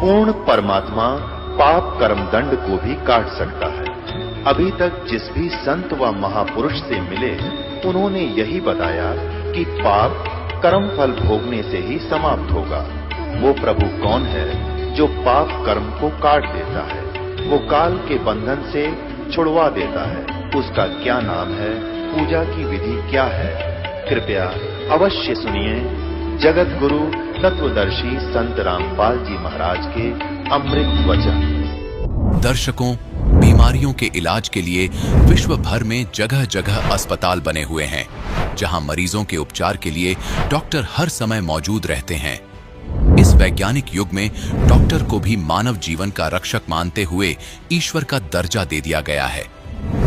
पूर्ण परमात्मा पाप कर्म दंड को भी काट सकता है। अभी तक जिस भी संत व महापुरुष से मिले, उन्होंने यही बताया कि पाप कर्म फल भोगने से ही समाप्त होगा। वो प्रभु कौन है जो पाप कर्म को काट देता है, वो काल के बंधन से छुड़वा देता है। उसका क्या नाम है, पूजा की विधि क्या है? कृपया अवश्य सुनिए जगत गुरु तत्वदर्शी संत रामपाल जी महाराज के अमृत वचन। दर्शकों, बीमारियों के इलाज के लिए विश्व भर में जगह जगह अस्पताल बने हुए हैं, जहां मरीजों के उपचार के लिए डॉक्टर हर समय मौजूद रहते हैं। इस वैज्ञानिक युग में डॉक्टर को भी मानव जीवन का रक्षक मानते हुए ईश्वर का दर्जा दे दिया गया है।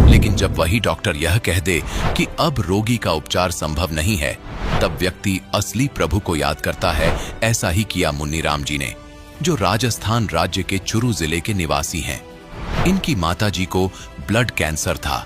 लेकिन जब वही डॉक्टर यह कह दे कि अब रोगी का उपचार संभव नहीं है, तब व्यक्ति असली प्रभु को याद करता है। ऐसा ही किया मुन्नी राम जी ने, जो राजस्थान राज्य के चुरू जिले के निवासी हैं। इनकी माताजी को ब्लड कैंसर था।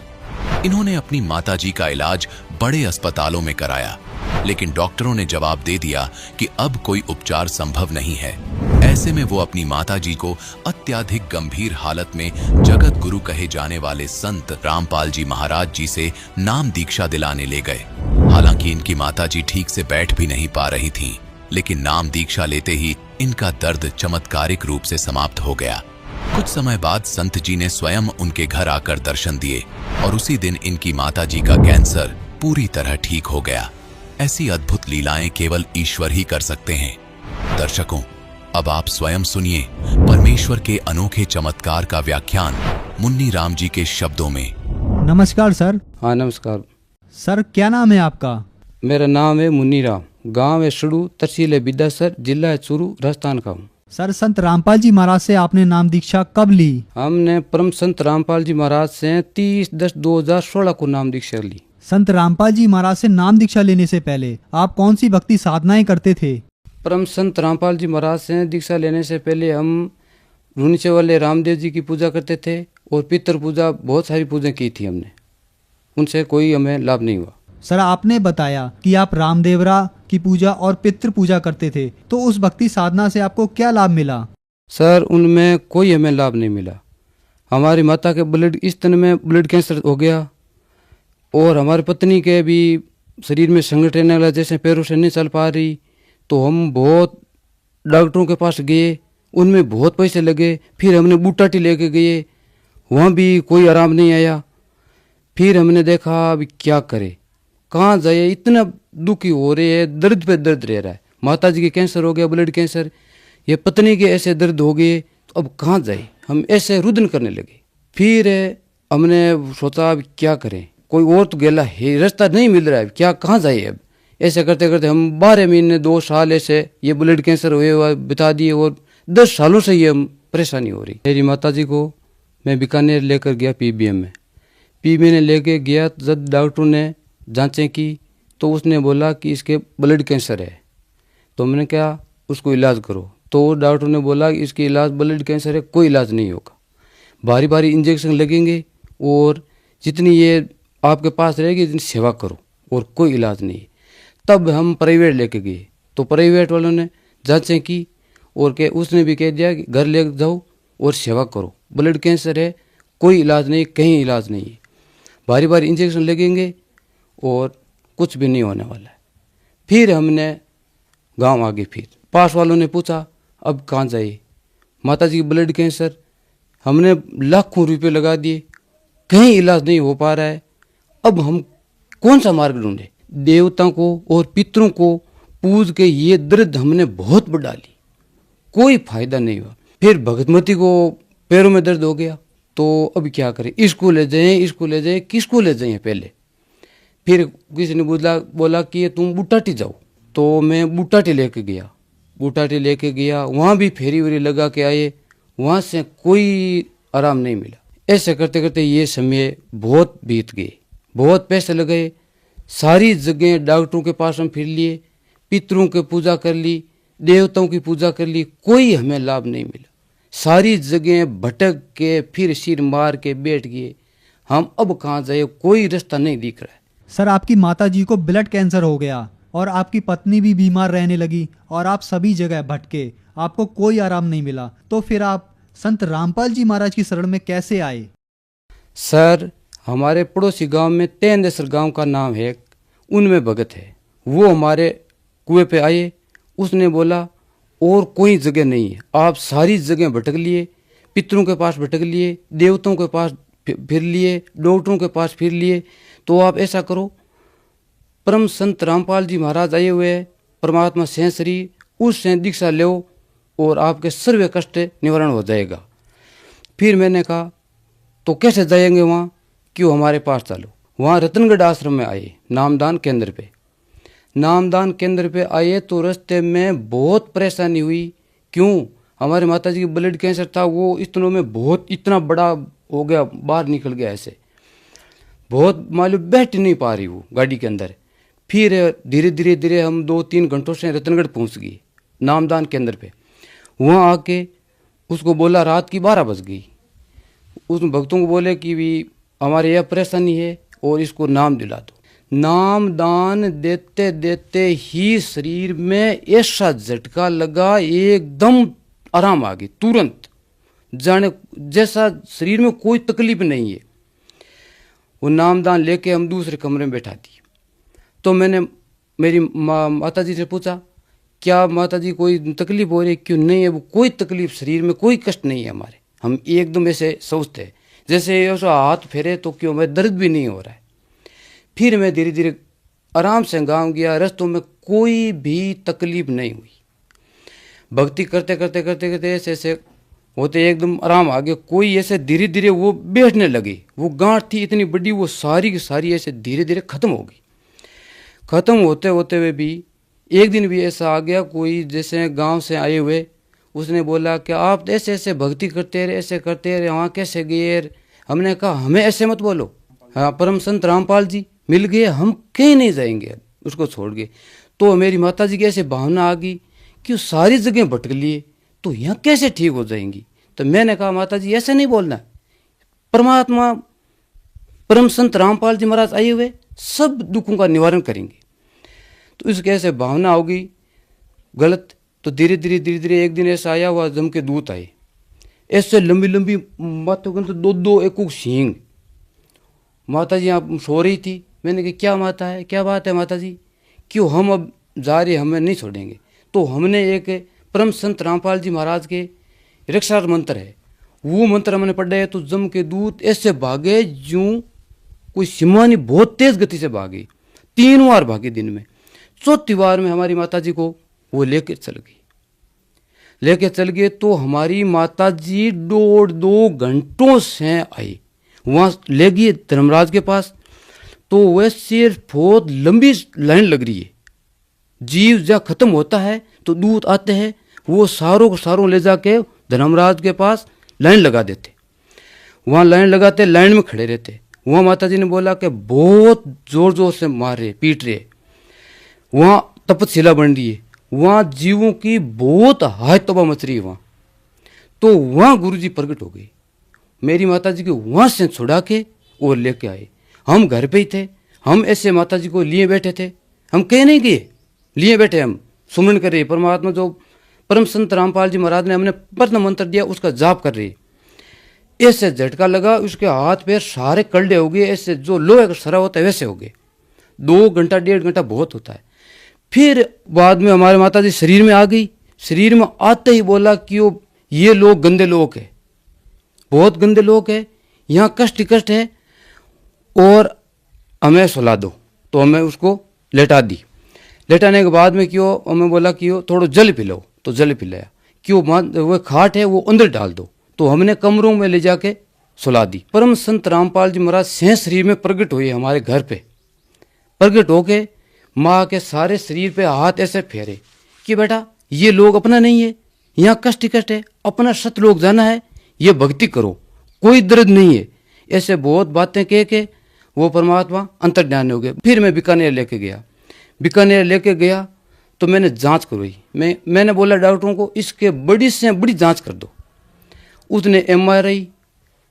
इन्होंने अपनी माताजी का इलाज बड़े अस्पतालों में कराया, लेकिन डॉक्टरों ने जवाब दे दिया कि अब कोई उपचार संभव नहीं है। ऐसे में वो अपनी माताजी को अत्यधिक गंभीर हालत में जगत गुरु कहे जाने वाले संत रामपाल जी महाराज जी से नाम दीक्षा दिलाने ले गए। हालांकि इनकी माताजी ठीक से बैठ भी नहीं पा रही थीं, लेकिन नाम दीक्षा लेते ही इनका दर्द चमत्कारिक रूप से समाप्त हो गया। कुछ समय बाद संत जी ने स्वयं उनके घर आकर दर्शन दिए और उसी दिन इनकी माताजी का कैंसर पूरी तरह ठीक हो गया। ऐसी अद्भुत लीलाएं केवल ईश्वर ही कर सकते हैं। दर्शकों, अब आप स्वयं सुनिए परमेश्वर के अनोखे चमत्कार का व्याख्यान मुन्नी राम जी के शब्दों में। नमस्कार सर। हाँ नमस्कार। सर क्या नाम है आपका? मेरा नाम है मुन्नी राम, गाँव है सुड़ू, तहसील है बिदासर, जिला है चूरू, राजस्थान का हूँ। सर संत रामपाल जी महाराज से आपने नाम दीक्षा कब ली? हमने परम संत रामपाल जी महाराज से 30/10/2016 को नाम दीक्षा ली। संत रामपाल जी महाराज से नाम दीक्षा लेने से पहले आप कौन सी भक्ति साधनाएं करते थे? परम संत रामपाल जी महाराज से दीक्षा लेने से पहले हम रूनीचे वाले रामदेव जी की पूजा करते थे और पितृ पूजा, बहुत सारी पूजा की थी हमने, उनसे कोई हमें लाभ नहीं हुआ। सर आपने बताया कि आप रामदेवरा की पूजा और पितृ पूजा करते थे, तो उस भक्ति साधना से आपको क्या लाभ मिला? सर उनमें कोई हमें लाभ नहीं मिला। हमारी माता के स्तन में ब्लड कैंसर हो गया और हमारी पत्नी के भी शरीर में संकट रहने लगा, जैसे पैरों से नहीं चल पा रही। तो हम बहुत डॉक्टरों के पास गए, उनमें बहुत पैसे लगे। फिर हमने बूटाटी लेके गए, वहाँ भी कोई आराम नहीं आया। फिर हमने देखा अभी क्या करे, कहाँ जाए, इतना दुखी हो रहे हैं, दर्द पे दर्द रह रहा है। माता जी के कैंसर हो गया, ब्लड कैंसर, ये पत्नी के ऐसे दर्द हो गए, तो अब कहाँ जाए, हम ऐसे रुदन करने लगे। फिर हमने सोचा अब क्या करें, कोई और तो गेला है, रास्ता नहीं मिल रहा है, क्या कहाँ जाए। अब ऐसे करते करते हम 12 महीने 2 साल ऐसे ये ब्लड कैंसर हुए हुआ बिता दिए और 10 सालों से ये परेशानी हो रही। मेरी माताजी को मैं बीकानेर लेकर गया पीबीएम में। पीबीएम लेके गया, जब डॉक्टर ने जांचें की तो उसने बोला कि इसके ब्लड कैंसर है। तो मैंने कहा उसको इलाज करो, तो डॉक्टर ने बोला कि इसके इलाज, ब्लड कैंसर है, कोई इलाज नहीं होगा, भारी भारी इंजेक्शन लगेंगे और जितनी ये आपके पास रहेगी इतनी सेवा करो और कोई इलाज नहीं। तब हम प्राइवेट लेके गए, तो प्राइवेट वालों ने जांचें की और के उसने भी कह दिया कि घर ले जाओ और सेवा करो, ब्लड कैंसर है, कोई इलाज नहीं, कहीं इलाज नहीं है, भारी भारी इंजेक्शन लगेंगे और कुछ भी नहीं होने वाला है। फिर हमने गांव आ गए। फिर पास वालों ने पूछा अब कहाँ जाइए, माता जी की ब्लड कैंसर, हमने लाखों रुपए लगा दिए, कहीं इलाज नहीं हो पा रहा है। अब हम कौन सा मार्ग ढूंढे? देवताओं को और पितरों को पूज के ये दर्द हमने बहुत बढ़ा ली, कोई फायदा नहीं हुआ। फिर भगतमती को पैरों में दर्द हो गया, तो अब क्या करें, इसको ले जाएं, किसको ले जाएं पहले। फिर किसी ने बोला कि तुम बूटाटी जाओ, तो मैं बूटाटी लेके गया, वहाँ भी फेरी वेरी लगा के आए, वहाँ से कोई आराम नहीं मिला। ऐसे करते करते ये समय बहुत बीत गए, बहुत पैसे लगे, सारी जगह डॉक्टरों के पास हम फिर लिए, पितरों की पूजा कर ली, देवताओं की पूजा कर ली, कोई हमें लाभ नहीं मिला। सारी जगह भटक के फिर सिर मार के बैठ गए, हम अब कहाँ जाए, कोई रास्ता नहीं दिख रहा है। सर आपकी माताजी को ब्लड कैंसर हो गया और आपकी पत्नी भी बीमार रहने लगी और आप सभी जगह भटके, आपको कोई आराम नहीं मिला, तो फिर आप संत रामपाल जी महाराज की शरण में कैसे आए? सर, हमारे पड़ोसी गांव में तेंदेसर गांव का नाम है, उनमें भगत है। वो हमारे कुएं पे आए। उसने बोला और कोई जगह नहीं है, आप सारी जगह भटक लिए, पितरों के पास भटक लिए, देवताओं के पास फिर लिए, डॉक्टरों के पास फिर लिए, तो आप ऐसा करो, परम संत रामपाल जी महाराज आए हुए हैं, परमात्मा से शरीर, उससे दीक्षा लो और आपके सर्व कष्ट निवारण हो जाएगा। फिर मैंने कहा तो कैसे जाएंगे वहाँ? क्यों हमारे पास चलो। वहाँ रतनगढ़ आश्रम में आए, नामदान केंद्र पे। नामदान केंद्र पे आए तो रास्ते में बहुत परेशानी हुई। क्यों? हमारे माता जी की ब्लड कैंसर था, वो इतनों में बहुत इतना बड़ा हो गया, बाहर निकल गया ऐसे, बहुत मालूम बैठ नहीं पा रही वो गाड़ी के अंदर। फिर धीरे धीरे धीरे हम 2-3 घंटों से रतनगढ़ पहुंच गए नामदान केंद्र पे। वहाँ आके उसको बोला, रात की 12 बज गई। उस भक्तों को बोले कि भी हमारे यह परेशानी है और इसको नाम दिला दो। नाम दान देते देते ही शरीर में ऐसा झटका लगा, एकदम आराम आ गई तुरंत, जाने जैसा शरीर में कोई तकलीफ नहीं है। वो नामदान लेके हम दूसरे कमरे में बैठा दिए। तो मैंने मेरी माता जी से पूछा, क्या माता जी कोई तकलीफ हो रही है? क्यों? नहीं है, वो कोई तकलीफ, शरीर में कोई कष्ट नहीं है हमारे। हम एकदम ऐसे सोचते हैं जैसे ऐसा हाथ फेरे तो क्यों, मैं दर्द भी नहीं हो रहा है। फिर मैं धीरे धीरे आराम से गाँव गया, रास्तों में कोई भी तकलीफ नहीं हुई। भक्ति करते करते करते करते ऐसे ऐसे होते एकदम आराम आ गया। कोई ऐसे धीरे धीरे वो बैठने लगे, वो गांठ थी इतनी बड़ी, वो सारी की सारी ऐसे धीरे धीरे खत्म हो गई। खत्म होते होते हुए भी एक दिन भी ऐसा आ गया, कोई जैसे गांव से आए हुए, उसने बोला कि आप ऐसे ऐसे भक्ति करते रहे, ऐसे करते रहे, वहाँ कैसे गए? हमने कहा हमें ऐसे मत बोलो, हाँ परम संत रामपाल जी मिल गए, हम कहीं नहीं जाएंगे उसको छोड़ के। तो मेरी माता जी की ऐसे भावना आ गई कि सारी जगह भटक लिए तो यहाँ कैसे ठीक हो जाएंगी। तो मैंने कहा माता जी ऐसे नहीं बोलना, परमात्मा परम संत रामपाल जी महाराज आए हुए सब दुखों का निवारण करेंगे। तो इसके ऐसे भावना होगी गलत। तो धीरे धीरे धीरे धीरे एक दिन ऐसा आया हुआ, जम के दूत आए, ऐसे लंबी लंबी माथों के दो दो एक सींग। माता जी यहाँ सो रही थी। मैंने कहा क्या माता है, क्या बात है माता जी, क्यों हम अब जा रहे, हमें नहीं छोड़ेंगे। तो हमने एक परम संत रामपाल जी महाराज के रक्षा मंत्र है, वो मंत्र हमने पढ़े। तो जम के दूत ऐसे भागे यूं कोई सिमानी, बहुत तेज गति से भागे। 3 बार भागे दिन में। चौथी बार में हमारी माता जी को वो लेके चल गए। तो हमारी माता जी 1.5-2 घंटों से आई, वहाँ ले गए धर्मराज के पास। तो वैसे बहुत लंबी लाइन लग रही है। जीव जब खत्म होता है तो दूत आते हैं, वो सारों को सारों ले जाके धर्मराज के पास लाइन लगा देते। वहाँ लाइन लगाते, लाइन में खड़े रहते। वहाँ माता जी ने बोला कि बहुत जोर जोर से मार रहे, पीट रहे। वहाँ तपतशिला बन रही है, वहाँ जीवों की बहुत हाय तबाह मच रही है वहाँ। तो वहाँ गुरुजी प्रकट हो गए। मेरी माता जी को वहाँ से छुड़ा के और लेके आए। हम घर पे ही थे, हम ऐसे माता जी को लिए बैठे थे, हम कहीं नहीं गए, लिए बैठे हम सुमरन कर रहे। परमात्मा जो परम संत रामपाल जी महाराज ने हमने प्रथम मंत्र दिया उसका जाप कर रहे। ऐसे झटका लगा, उसके हाथ पैर सारे कलडे हो गए, ऐसे जो लोहे का सरा होता है वैसे हो गए। 2 घंटा 1.5 घंटा बहुत होता है। फिर बाद में हमारे माता जी शरीर में आ गई। शरीर में आते ही बोला कि ये लोग गंदे लोग हैं, बहुत गंदे लोग हैं, यहाँ कष्ट ही कष्ट है और हमें सुला दो। तो हमें उसको लेटा दी। लेटाने के बाद में क्यों हमें बोला कि थोड़ा जल पिलाओ। तो जल पिलाया। क्यों वो खाट है वो अंदर डाल दो। तो हमने कमरों में ले जाके सुला दी। परम संत रामपाल जी महाराज से शरीर में प्रकट हुए, हमारे घर पे प्रकट होके माँ के सारे शरीर पे हाथ ऐसे फेरे कि बेटा ये लोग अपना नहीं है, यहाँ कष्ट ही कष्ट है, अपना सत लोग जाना है, ये भक्ति करो, कोई दर्द नहीं है। ऐसे बहुत बातें कह के वो परमात्मा अंतर्ध्यान हो गए। फिर मैं बीकानेर लेके गया तो मैंने जांच करवाई। मैंने बोला डॉक्टरों को इसके बड़ी से बड़ी जांच कर दो। उसने MRI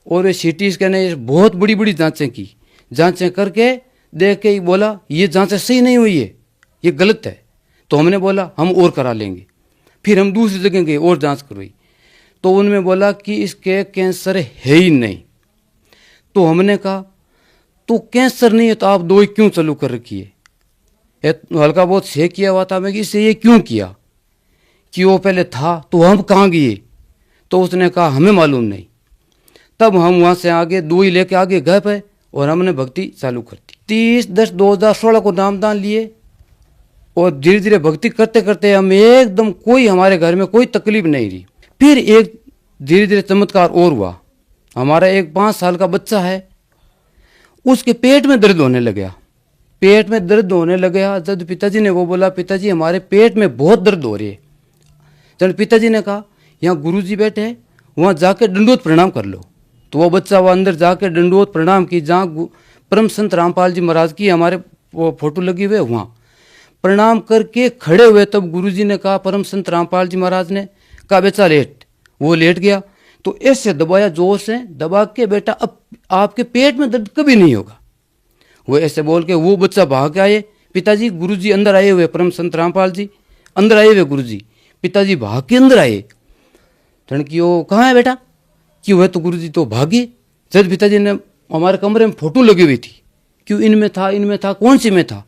और CT स्कैन बहुत बड़ी बड़ी जांचें की। जांचें करके देख के बोला ये जांचें सही नहीं हुई है, ये गलत है। तो हमने बोला हम और करा लेंगे। फिर हम दूसरी जगह गए और जांच करवाई, तो उनमें बोला कि इसके कैंसर है ही नहीं। तो हमने कहा तो कैंसर नहीं है तो आप दवाई क्यों चालू कर रखी है? हल्का बहुत चेक किया हुआ था मैं कि इससे ये क्यों किया, कि वो पहले था तो हम कहाँ गए? तो उसने कहा हमें मालूम नहीं। तब हम वहाँ से आगे दवाई लेके आगे गए पे और हमने भक्ति चालू कर दी। 30/10/2016 को नामदान लिए और धीरे धीरे भक्ति करते करते हम एकदम कोई हमारे घर में कोई तकलीफ नहीं रही। फिर एक धीरे धीरे चमत्कार और हुआ। हमारा एक 5 साल का बच्चा है, उसके पेट में दर्द होने लगा। पेट में दर्द होने लगा जब पिताजी ने वो बोला पिताजी हमारे पेट में बहुत दर्द हो रही है। जब पिताजी ने कहा यहाँ गुरुजी बैठे हैं, वहाँ जाके दंडोत प्रणाम कर लो। तो वो बच्चा वो अंदर जाके दंडोत प्रणाम की, जहाँ परम संत रामपाल जी महाराज की हमारे वो फोटो लगी हुए वहाँ प्रणाम करके खड़े हुए। तब गुरुजी ने कहा, परम संत रामपाल जी महाराज ने कहा बेटा लेट। वो लेट गया तो ऐसे दबाया, जोर से दबा के, बेटा अब आपके पेट में दर्द कभी नहीं होगा। वो ऐसे बोल के वो बच्चा भाग के आए, पिताजी गुरुजी अंदर आए हुए, परम संत रामपाल जी अंदर आए हुए, गुरुजी। पिताजी भाग के अंदर आए, टणकियो कहाँ है बेटा? क्यों है? तो गुरुजी तो भागे। जब पिताजी ने हमारे कमरे में फोटो लगी हुई थी, क्यों इनमें था, कौन सी में था?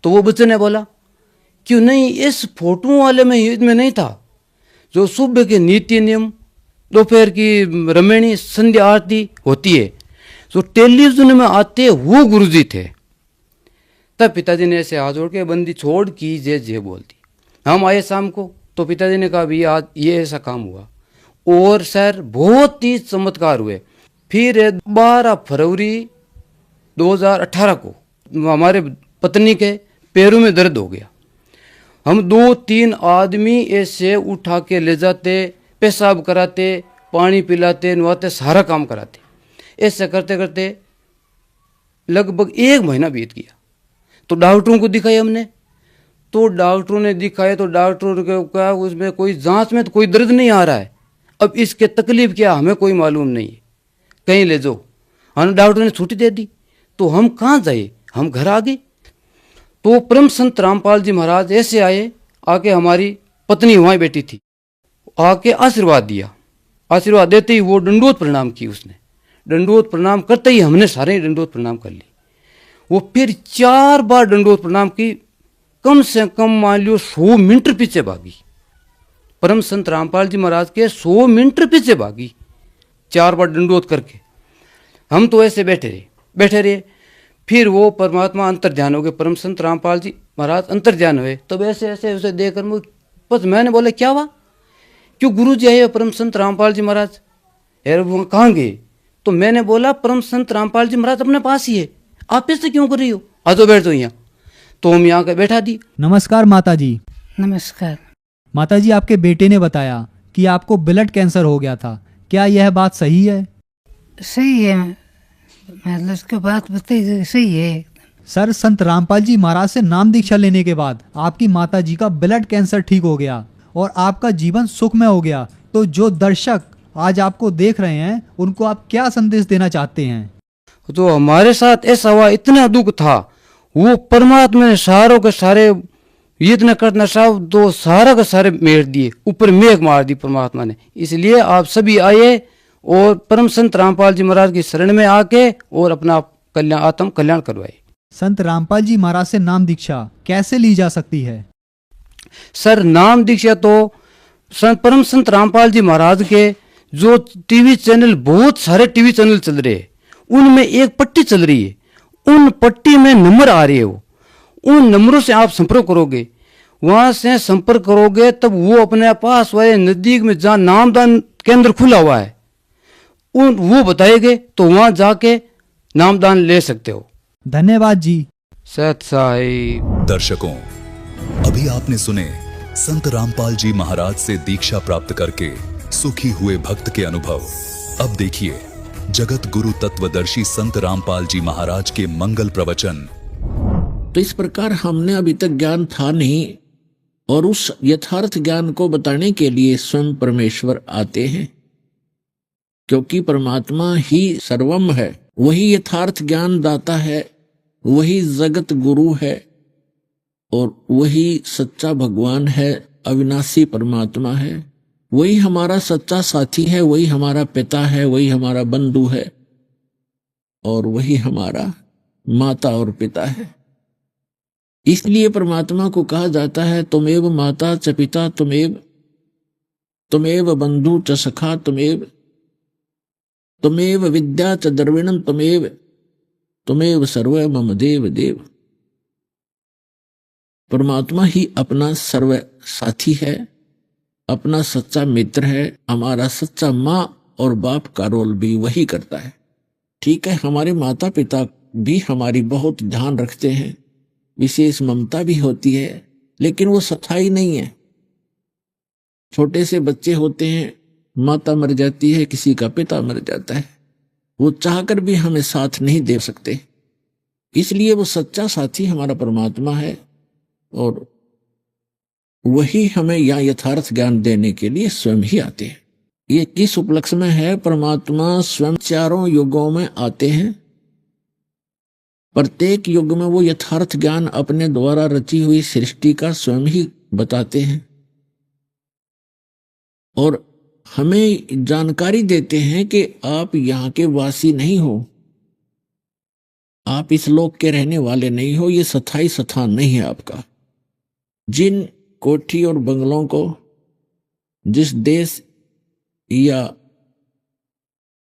तो वो बच्चे ने बोला क्यों नहीं, इस फोटो वाले में इसमें नहीं था। जो सुबह के नीति नियम, दोपहर की रमणी संध्या आरती होती है, जो टेलीविजन में आते वो गुरुजी थे। तब पिताजी ने ऐसे हाथ जोड़ के बंदी छोड़ की जे बोल दी। हम आए शाम को तो पिताजी ने कहा भैया आज ये ऐसा काम हुआ और सर बहुत ही चमत्कार हुए। फिर 12 फरवरी 2018 को हमारे पत्नी के पैरों में दर्द हो गया। हम 2-3 आदमी ऐसे उठा के ले जाते, पेशाब कराते, पानी पिलाते, नवाते, सारा काम कराते। ऐसे करते करते लगभग 1 महीना बीत गया। तो डॉक्टरों को दिखाया हमने, तो डॉक्टरों ने दिखाया तो डॉक्टरों ने कहा उसमें कोई जांच में तो कोई दर्द नहीं आ रहा है, अब इसके तकलीफ क्या हमें कोई मालूम नहीं है, कहीं ले जाओ। हम डॉक्टर ने छुट्टी दे दी। तो हम कहाँ जाए, हम घर आ गए। तो परम संत रामपाल जी महाराज ऐसे आए, आके हमारी पत्नी वहाँ बैठी थी, आके आशीर्वाद दिया। आशीर्वाद देते ही वो दंडोत प्रणाम की उसने। दंडोत प्रणाम करते ही हमने सारे दंडोत प्रणाम कर ली। वो फिर 4 बार दंडोत प्रणाम की, कम से कम मान लो 100 मीटर पीछे भागी। परम संत रामपाल जी महाराज के 100 मीटर पीछे भागी 4 बार दंडोत करके। हम तो ऐसे बैठे रहे। फिर वो परमात्मा अंतर ध्यान हो गए, परम संत रामपाल जी महाराज अंतर ध्यान हुए। तब ऐसे ऐसे उसे देखकर बस मैंने बोला क्या हुआ, क्यों गुरु जी आए परम संत रामपाल जी महाराज, यार वो कहाँ गए? तो मैंने बोला परम संत रामपाल जी महाराज अपने पास ही है, आप ऐसे क्यों कर रही हो, आ जाओ बैठ जाओ यहाँ। तो हम यहाँ के बैठा दी। नमस्कार माता जी। नमस्कार। माता जी, आपके बेटे ने बताया कि आपको ब्लड कैंसर हो गया था, क्या यह बात सही है? सही है, मतलब उसके बात बताइए, सही है। सर, संत रामपाल जी महाराज से नाम दीक्षा लेने के बाद आपकी माता जी का ब्लड कैंसर ठीक हो गया और आपका जीवन सुखमय हो गया। तो जो दर्शक आज आपको देख रहे हैं उनको आप क्या संदेश देना चाहते हैं? तो हमारे साथ ऐसा हुआ, इतना दुख था, वो परमात्मा ने सारों के सारे इतना करना साहब तो सारा का सारे मेर दिए, ऊपर मेघ मार दी परमात्मा ने। इसलिए आप सभी आए और परम संत रामपाल जी महाराज की शरण में आके और अपना कल्याण, आत्म कल्याण करवाए। संत रामपाल जी महाराज से नाम दीक्षा कैसे ली जा सकती है? सर, नाम दीक्षा तो परम संत रामपाल जी महाराज के जो टीवी चैनल, बहुत सारे टीवी चैनल चल रहे हैं, उनमें एक पट्टी चल रही है, उन पट्टी में नंबर आ रही है, वो उन नंबरों से आप संपर्क करोगे, वहां से संपर्क करोगे तब वो अपने पास वाले नजदीक में जहाँ नामदान केंद्र खुला हुआ है वो बताएंगे, तो वहां जाके नामदान ले सकते हो। धन्यवाद जी। सत साई। दर्शकों, अभी आपने सुने संत रामपाल जी महाराज से दीक्षा प्राप्त करके सुखी हुए भक्त के अनुभव। अब देखिए जगत गुरु तत्वदर्शी संत रामपाल जी महाराज के मंगल प्रवचन। तो इस प्रकार हमने अभी तक ज्ञान था नहीं, और उस यथार्थ ज्ञान को बताने के लिए स्वयं परमेश्वर आते हैं, क्योंकि परमात्मा ही सर्वम है, वही यथार्थ ज्ञान दाता है, वही जगत गुरु है और वही सच्चा भगवान है, अविनाशी परमात्मा है, वही हमारा सच्चा साथी है, वही हमारा पिता है, वही हमारा बंधु है और वही हमारा माता और पिता है। इसलिए परमात्मा को कहा जाता है तुमेव माता च पिता तुमेव बंधु च सखा तुमेव विद्या च द्रविणम तुमेव सर्व मम देव देव। परमात्मा ही अपना सर्व साथी है, अपना सच्चा मित्र है, हमारा सच्चा माँ और बाप का रोल भी वही करता है। ठीक है, हमारे माता पिता भी हमारी बहुत ध्यान रखते हैं, विशेष ममता भी होती है, लेकिन वो स्थायी नहीं है। छोटे से बच्चे होते हैं, माता मर जाती है, किसी का पिता मर जाता है, वो चाहकर भी हमें साथ नहीं दे सकते। इसलिए वो सच्चा साथी हमारा परमात्मा है और वही हमें यहाँ यथार्थ ज्ञान देने के लिए स्वयं ही आते हैं। ये किस उपलक्ष्य में है? परमात्मा स्वयं चारों युगों में आते हैं, प्रत्येक युग में वो यथार्थ ज्ञान अपने द्वारा रची हुई सृष्टि का स्वयं ही बताते हैं और हमें जानकारी देते हैं कि आप यहाँ के वासी नहीं हो, आप इस लोक के रहने वाले नहीं हो, ये स्थायी स्थान नहीं है आपका। जिन कोठी और बंगलों को, जिस देश या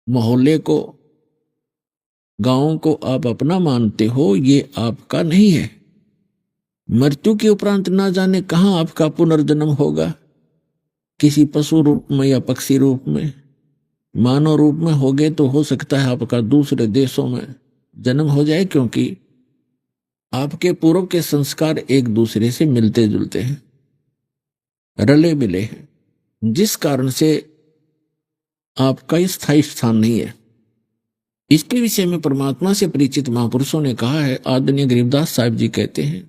मोहल्ले को, गांव को आप अपना मानते हो, ये आपका नहीं है। मृत्यु के उपरांत ना जाने कहां आपका पुनर्जन्म होगा, किसी पशु रूप में या पक्षी रूप में, मानव रूप में हो गए तो हो सकता है आपका दूसरे देशों में जन्म हो जाए, क्योंकि आपके पूर्व के संस्कार एक दूसरे से मिलते जुलते हैं, रले मिले हैं, जिस कारण से आपका स्थायी स्थान नहीं है। इसके विषय में परमात्मा से परिचित महापुरुषों ने कहा है। आदरणीय गरीबदास साहिब जी कहते हैं,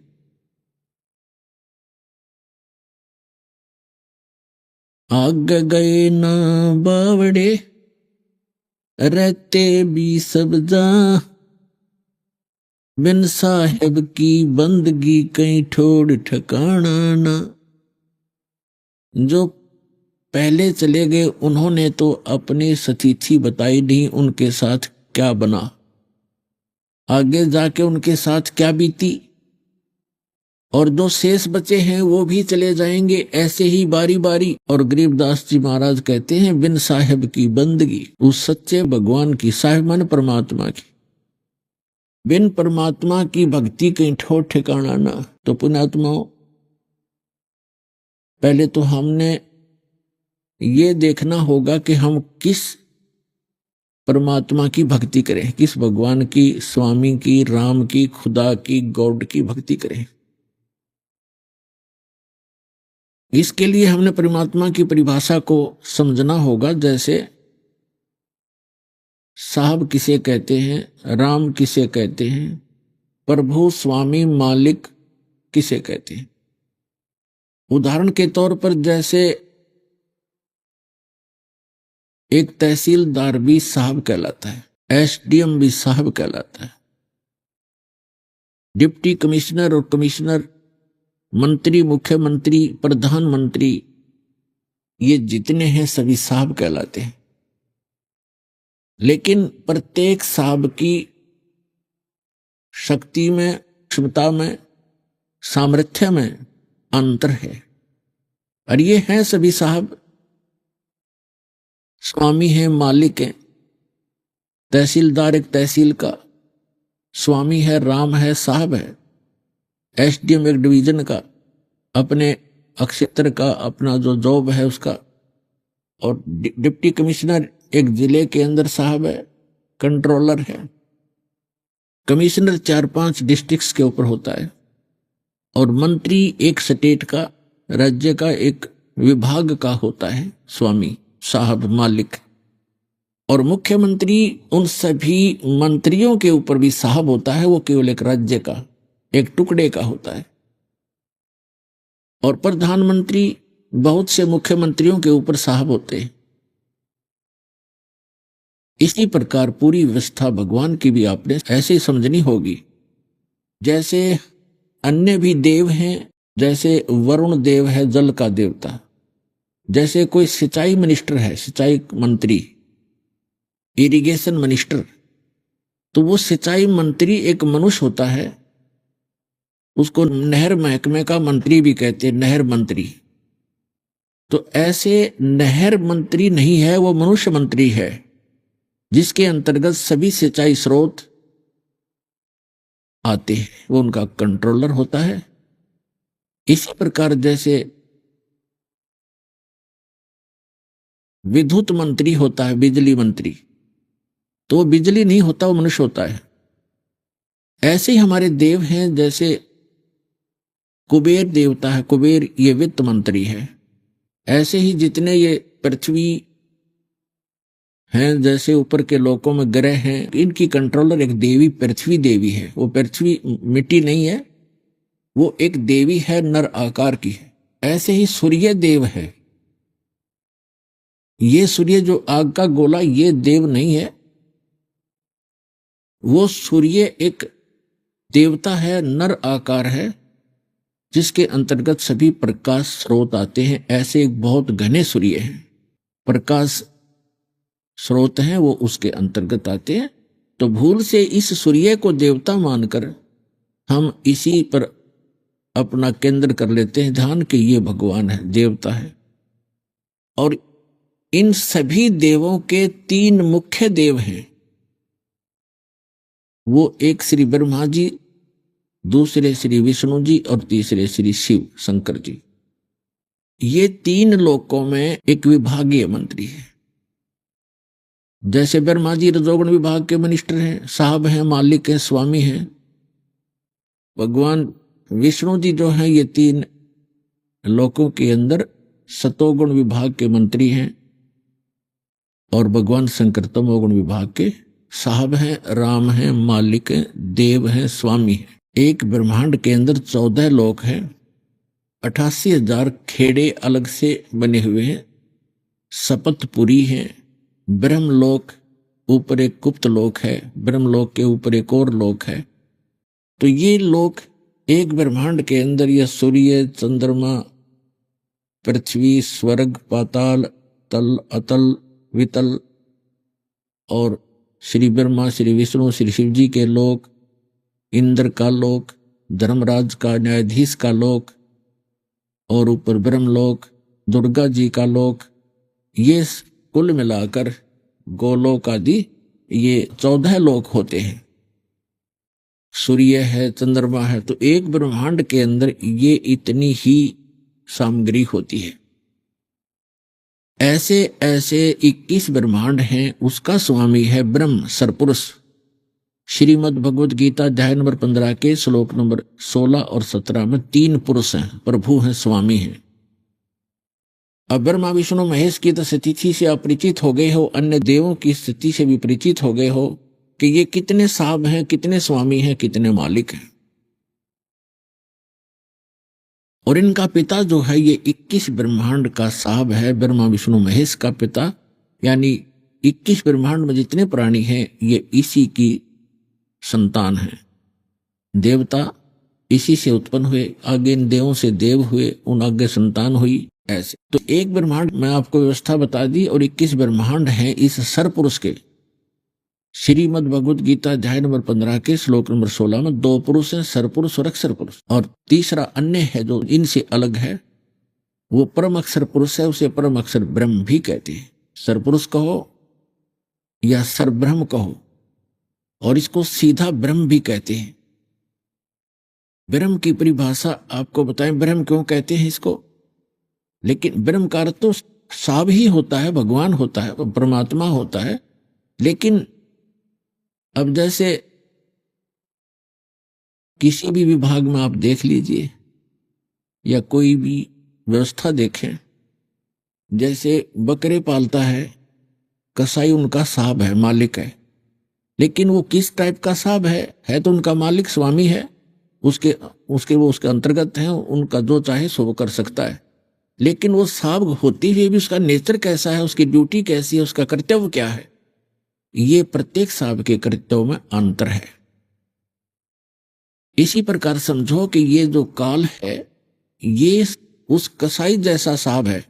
आग गए ना बावड़े रहते भी सब जा, बिन साहेब की बंदगी कहीं ठोड़ ठिकाना ना। जो पहले चले गए उन्होंने तो अपनी सतीथि बताई नहीं, उनके साथ क्या बना, आगे जाके उनके साथ क्या बीती, और जो शेष बचे हैं वो भी चले जाएंगे ऐसे ही बारी बारी। और गरीबदास जी महाराज कहते हैं, बिन साहेब की बंदगी, उस सच्चे भगवान की, साहेब मन परमात्मा की, बिन परमात्मा की भक्ति कहीं ठोर ठिकाना ना। तो पुण्यात्माओं, पहले तो हमने ये देखना होगा कि हम किस परमात्मा की भक्ति करें, किस भगवान की, स्वामी की, राम की, खुदा की, गॉड की भक्ति करें। इसके लिए हमने परमात्मा की परिभाषा को समझना होगा। जैसे साहब किसे कहते हैं, राम किसे कहते हैं, प्रभु, स्वामी, मालिक किसे कहते हैं। उदाहरण के तौर पर जैसे एक तहसीलदार भी साहब कहलाता है, एसडीएम भी साहब कहलाता है, डिप्टी कमिश्नर और कमिश्नर, मंत्री, मुख्यमंत्री, प्रधानमंत्री, ये जितने हैं सभी साहब कहलाते हैं। लेकिन प्रत्येक साहब की शक्ति में, क्षमता में, सामर्थ्य में अंतर है। और ये हैं सभी साहब, स्वामी है, मालिक है, तहसीलदार एक तहसील का, स्वामी है, राम है, साहब है, एसडीएम एक डिवीजन का, अपने क्षेत्र का अपना जो जॉब है उसका, और डिप्टी कमिश्नर एक जिले के अंदर साहब है, कंट्रोलर है, कमिश्नर 4-5 डिस्ट्रिक्ट्स के ऊपर होता है, और मंत्री एक स्टेट का, राज्य का एक विभाग का होता है, स्वामी, साहब, मालिक। और मुख्यमंत्री उन सभी मंत्रियों के ऊपर भी साहब होता है, वो केवल एक राज्य का, एक टुकड़े का होता है। और प्रधानमंत्री बहुत से मुख्यमंत्रियों के ऊपर साहब होते हैं। इसी प्रकार पूरी व्यवस्था भगवान की भी आपने ऐसे समझनी होगी। जैसे अन्य भी देव हैं, जैसे वरुण देव है जल का देवता, जैसे कोई सिंचाई मिनिस्टर है, सिंचाई मंत्री, इरिगेशन मिनिस्टर, तो वो सिंचाई मंत्री एक मनुष्य होता है, उसको नहर महकमे का मंत्री भी कहते हैं, नहर मंत्री। तो ऐसे नहर मंत्री नहीं है, वो मनुष्य मंत्री है, जिसके अंतर्गत सभी सिंचाई स्रोत आते हैं, वो उनका कंट्रोलर होता है। इसी प्रकार जैसे विद्युत मंत्री होता है, बिजली मंत्री, तो वो बिजली नहीं होता, वो मनुष्य होता है। ऐसे ही हमारे देव हैं, जैसे कुबेर देवता है, कुबेर ये वित्त मंत्री है। ऐसे ही जितने ये पृथ्वी हैं, जैसे ऊपर के लोकों में ग्रह हैं, इनकी कंट्रोलर एक देवी पृथ्वी देवी है। वो पृथ्वी मिट्टी नहीं है, वो एक देवी है, नर आकार की है। ऐसे ही सूर्य देव है, ये सूर्य जो आग का गोला, ये देव नहीं है, वो सूर्य एक देवता है, नर आकार है, जिसके अंतर्गत सभी प्रकाश स्रोत आते हैं। ऐसे एक बहुत घने सूर्य हैं, प्रकाश स्रोत हैं, वो उसके अंतर्गत आते हैं। तो भूल से इस सूर्य को देवता मानकर हम इसी पर अपना केंद्र कर लेते हैं ध्यान कि ये भगवान है, देवता है। और इन सभी देवों के 3 मुख्य देव हैं, वो एक श्री ब्रह्मा जी, दूसरे श्री विष्णु जी और तीसरे श्री शिव शंकर जी। ये 3 लोकों में एक विभागीय मंत्री है। जैसे ब्रह्मा जी रजोगुण विभाग के मिनिस्टर हैं, साहब हैं, मालिक हैं, स्वामी हैं। भगवान विष्णु जी जो हैं, ये 3 लोकों के अंदर सतोगुण विभाग के मंत्री हैं। और भगवान शंकर तमोगुण विभाग के साहब हैं, राम हैं, मालिक हैं, देव हैं, स्वामी हैं। एक ब्रह्मांड के अंदर 14 लोक हैं, 88,000 खेड़े अलग से बने हुए हैं, सपतपुरी हैं, ब्रह्मलोक, ऊपर एक गुप्त लोक है, ब्रह्मलोक के ऊपर एक और लोक है। तो ये लोक एक ब्रह्मांड के अंदर, यह सूर्य, चंद्रमा, पृथ्वी, स्वर्ग, पाताल, तल, अतल, वितल और श्री ब्रह्मा, श्री विष्णु, श्री शिव जी के लोक, इंद्र का लोक, धर्मराज का, न्यायाधीश का लोक और ऊपर ब्रह्मलोक, दुर्गा जी का लोक, ये कुल मिलाकर गोलोक आदि ये 14 लोक होते हैं। सूर्य है, चंद्रमा है, तो एक ब्रह्मांड के अंदर ये इतनी ही सामग्री होती है। ऐसे ऐसे 21 ब्रह्मांड हैं, उसका स्वामी है ब्रह्म सरपुरुष। श्रीमद् भगवद गीता अध्याय नंबर 15 के श्लोक नंबर 16 और 17 में 3 पुरुष हैं, प्रभु हैं, स्वामी हैं। अब ब्रह्मा विष्णु महेश की तो स्थिति से आप परिचित हो गए हो, अन्य देवों की स्थिति से भी परिचित हो गए हो कि ये कितने साहब हैं, कितने स्वामी हैं, कितने मालिक हैं। और इनका पिता जो है ये 21 ब्रह्मांड का साहब है, ब्रह्मा विष्णु महेश का पिता, यानी 21 ब्रह्मांड में जितने प्राणी हैं ये इसी की संतान है। देवता इसी से उत्पन्न हुए, आगे इन देवों से देव हुए, उन आगे संतान हुई। ऐसे तो एक ब्रह्मांड मैं आपको व्यवस्था बता दी और 21 ब्रह्मांड हैं इस सरपुरुष के। श्रीमद् भगवद गीता अध्याय नंबर 15 के श्लोक नंबर 16 में 2 पुरुष हैं, सरपुरुष और अक्षर पुरुष, और तीसरा अन्य है जो इनसे अलग है, वो परम अक्षर पुरुष है, उसे परम अक्षर ब्रह्म भी कहते हैं। सरपुरुष कहो या सरब्रह्म कहो, और इसको सीधा ब्रह्म भी कहते हैं। ब्रह्म की परिभाषा आपको बताएं, ब्रह्म क्यों कहते हैं इसको। लेकिन ब्रह्म का अर्थ तो साब ही होता है, भगवान होता है, परमात्मा होता है। लेकिन अब जैसे किसी भी विभाग में आप देख लीजिए या कोई भी व्यवस्था देखें, जैसे बकरे पालता है कसाई, उनका साहब है, मालिक है। लेकिन वो किस टाइप का साहब है तो उनका मालिक स्वामी है, उसके अंतर्गत है, उनका जो चाहे सो कर सकता है। लेकिन वो साहब होते हुए भी उसका नेचर कैसा है, उसकी ड्यूटी कैसी है, उसका कर्तव्य क्या है, ये प्रत्येक साहब के कर्तव्य में अंतर है। इसी प्रकार समझो कि ये जो काल है ये उस कसाई जैसा सांप है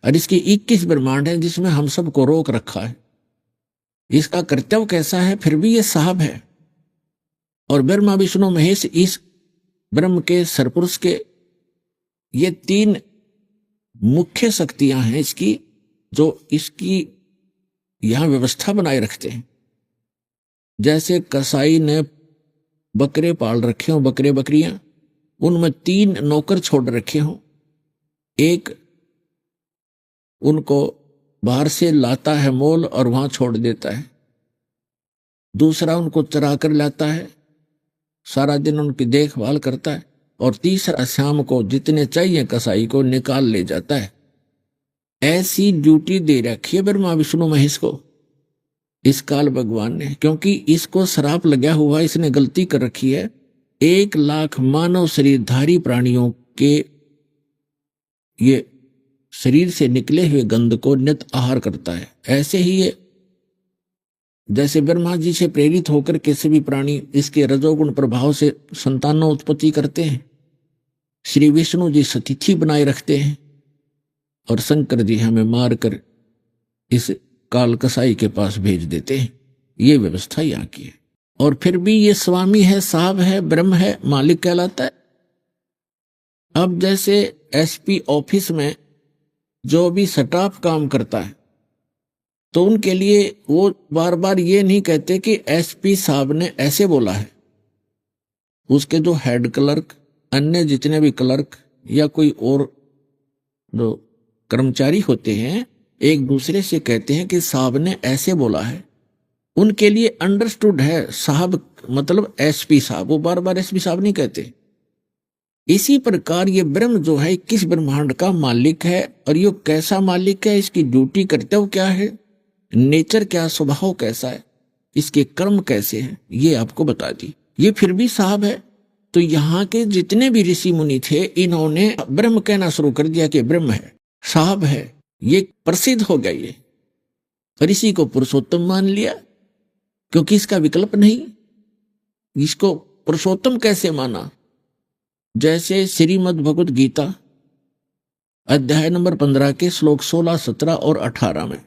और इसकी 21 ब्रह्मांड है जिसमें हम सबको रोक रखा है। इसका कर्तव्य कैसा है, फिर भी ये सांप है। और ब्रह्मा विष्णु महेश इस ब्रह्म के सरपुरुष के ये 3 मुख्य शक्तियां हैं इसकी, जो इसकी यहां व्यवस्था बनाए रखते हैं। जैसे कसाई ने बकरे पाल रखे हों, बकरे बकरियां, उनमें 3 नौकर छोड़ रखे हों। एक उनको बाहर से लाता है मोल और वहां छोड़ देता है, दूसरा उनको चरा कर लाता है, सारा दिन उनकी देखभाल करता है, और तीसरा शाम को जितने चाहिए कसाई को निकाल ले जाता है। ऐसी ड्यूटी दे रखी है ब्रह्मा विष्णु महेश को इस काल भगवान ने, क्योंकि इसको श्राप लगा हुआ, इसने गलती कर रखी है। 1 लाख मानव शरीरधारी प्राणियों के ये शरीर से निकले हुए गंध को नित आहार करता है। ऐसे ही ये जैसे ब्रह्मा जी से प्रेरित होकर के सभी प्राणी इसके रजोगुण प्रभाव से संतानों उत्पत्ति करते हैं, श्री विष्णु जी सतिथि बनाए रखते हैं, और शंकर जी हमें मारकर इस काल कसाई के पास भेज देते हैं। ये व्यवस्था यहाँ की है। और फिर भी ये स्वामी है, साहब है, ब्रह्म है, मालिक कहलाता है। अब जैसे एसपी ऑफिस में जो भी स्टाफ काम करता है, तो उनके लिए वो बार बार ये नहीं कहते कि एसपी साहब ने ऐसे बोला है। उसके जो हेड क्लर्क, अन्य जितने भी क्लर्क या कोई और जो कर्मचारी होते हैं, एक दूसरे से कहते हैं कि साहब ने ऐसे बोला है। उनके लिए अंडरस्टूड है साहब मतलब एसपी साहब, वो बार बार एसपी साहब नहीं कहते। इसी प्रकार ये ब्रह्म जो है 21 ब्रह्मांड का मालिक है, और ये कैसा मालिक है, इसकी ड्यूटी कर्तव्य क्या है, नेचर क्या, स्वभाव कैसा है, इसके कर्म कैसे हैं, ये आपको बता दी। ये फिर भी साहब है। तो यहाँ के जितने भी ऋषि मुनि थे, इन्होंने ब्रह्म कहना शुरू कर दिया कि ब्रह्म है, साहब है, ये प्रसिद्ध हो गया ये, और इसी को पुरुषोत्तम मान लिया, क्योंकि इसका विकल्प नहीं। इसको पुरुषोत्तम कैसे माना? जैसे श्रीमद् भगवद गीता अध्याय नंबर 15 के श्लोक 16, 17 और 18 में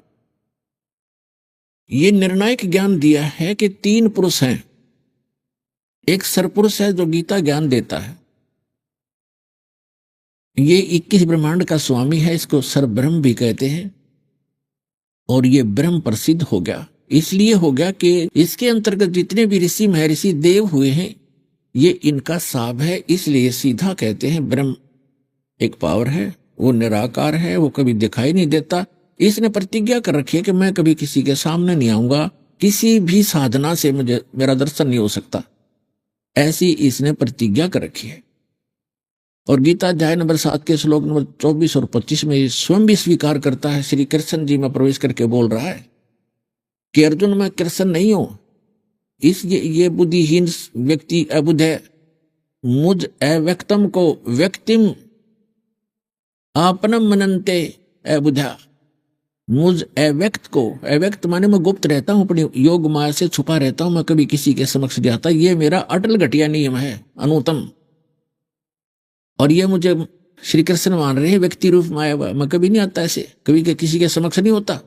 ये निर्णायक ज्ञान दिया है कि 3 पुरुष हैं। एक सरपुरुष है जो गीता ज्ञान देता है, ये 21 ब्रह्मांड का स्वामी है, इसको सरब्रह्म भी कहते हैं। और ये ब्रह्म प्रसिद्ध हो गया, इसलिए हो गया कि इसके अंतर्गत जितने भी ऋषि महर्षि देव हुए हैं, ये इनका साब है। इसलिए सीधा कहते हैं ब्रह्म एक पावर है, वो निराकार है, वो कभी दिखाई नहीं देता। इसने प्रतिज्ञा कर रखी है कि मैं कभी किसी के सामने नहीं आऊंगा, किसी भी साधना से मुझे मेरा दर्शन नहीं हो सकता, ऐसी इसने प्रतिज्ञा कर रखी है। और गीता अध्याय नंबर 7 के श्लोक नंबर 24 और 25 में स्वयं भी स्वीकार करता है, श्री कृष्ण जी में प्रवेश करके बोल रहा है कि अर्जुन मैं कृष्ण नहीं हूं। ये बुद्धिहीन व्यक्ति अबुध है, मुझ अव्यक्तम को व्यक्तिम आपनम मनन्ते अबुधा। मुझ अव्यक्त को, अव्यक्त माने मैं गुप्त रहता हूं, अपनी योग माया से छुपा रहता हूं, मैं कभी किसी के समक्ष नहीं आता। ये मेरा अटल घटिया नियम है, अनुतम। और ये मुझे श्री कृष्ण मान रहे हैं व्यक्ति रूप माया, मैं कभी नहीं आता ऐसे, कभी के किसी के समक्ष नहीं होता।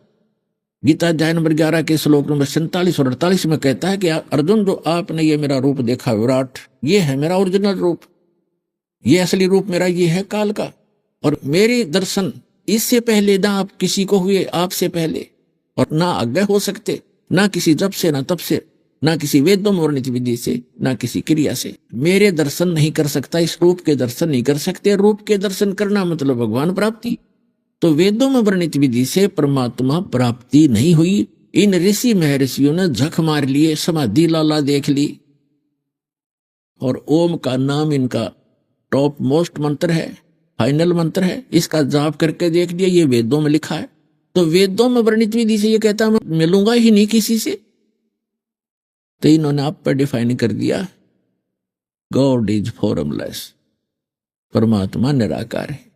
गीता अध्याय नंबर 11 के श्लोक नंबर 47 और 48 में कहता है कि अर्जुन जो आपने ये मेरा रूप देखा विराट, ये है मेरा ओरिजिनल रूप, ये असली रूप मेरा ये है काल का। और मेरे दर्शन इससे पहले ना आप किसी को हुए, आपसे पहले, और ना आगे हो सकते, ना किसी जब से, ना तब से, ना किसी वेदों में वर्णित विधि से, ना किसी क्रिया से। मेरे दर्शन नहीं कर सकता, इस रूप के दर्शन नहीं कर सकते। रूप के दर्शन करना मतलब भगवान प्राप्ति। तो वेदों में वर्णित विधि से परमात्मा प्राप्ति नहीं हुई। इन ऋषि महर्षियों ने झक मार लिए, समाधि लाला देख ली, और ओम का नाम इनका टॉप मोस्ट मंत्र है, फाइनल मंत्र है, इसका जाप करके देख लिया, ये वेदों में लिखा है। तो वेदों में वर्णित विधि से ये कहता मैं मिलूंगा ही नहीं किसी से, तो इन्होंने आप पर डिफाइन कर दिया गॉड इज फॉर्मलेस, परमात्मा निराकार है।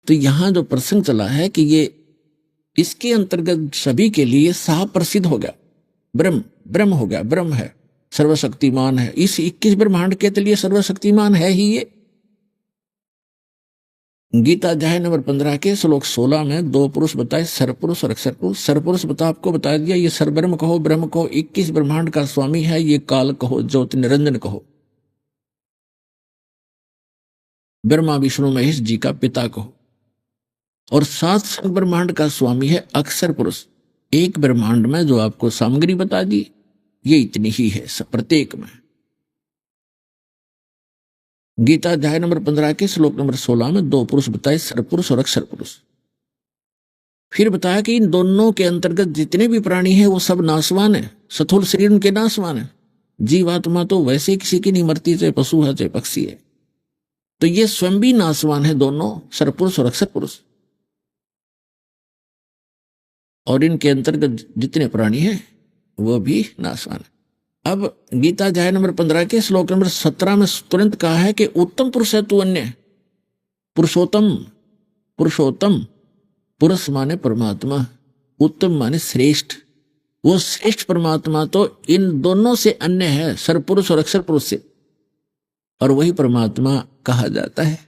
तो यहां जो प्रसंग चला है कि ये इसके अंतर्गत सभी के लिए साफ प्रसिद्ध हो गया, ब्रह्म ब्रह्म हो गया, ब्रह्म है, सर्वशक्तिमान है। इस 21 ब्रह्मांड के लिए सर्वशक्तिमान है ही ये। गीता अध्याय नंबर 15 के श्लोक 16 में दो पुरुष बताए, सरपुरुष और अक्षर पुरुष। सरपुरुष आपको बता दिया, ये सरब्रह्म कहो, ब्रह्म कहो, 21 ब्रह्मांड का स्वामी है, ये काल कहो, ज्योति निरंजन कहो, ब्रह्मा विष्णु महेश जी का पिता कहो। और 7 ब्रह्मांड का स्वामी है अक्षर पुरुष। एक ब्रह्मांड में जो आपको सामग्री बता दी, ये इतनी ही है प्रत्येक में। गीता अध्याय नंबर 15 के श्लोक नंबर 16 में दो पुरुष बताए, सरपुरुष और अक्षर पुरुष। फिर बताया कि इन दोनों के अंतर्गत जितने भी प्राणी हैं वो सब नाशवान है, स्थूल शरीर उनके नाशवान है। जीवात्मा तो वैसे किसी की नहीं मरती, चाहे पशु है चाहे पक्षी है, तो ये स्वयं भी नाशवान है, दोनों सरपुरुष और अक्षर पुरुष। और इनके अंतर्गत जितने प्राणी हैं वो भी नाशवान है। अब गीता अध्याय नंबर 15 के श्लोक नंबर 17 में तुरंत कहा है कि उत्तम पुरुष है तू अन्य। पुरुषोत्तम, पुरुषोत्तम, पुरुष माने परमात्मा, उत्तम माने श्रेष्ठ। वो श्रेष्ठ परमात्मा तो इन दोनों से अन्य है, सरपुरुष और अक्षर पुरुष से, और वही परमात्मा कहा जाता है।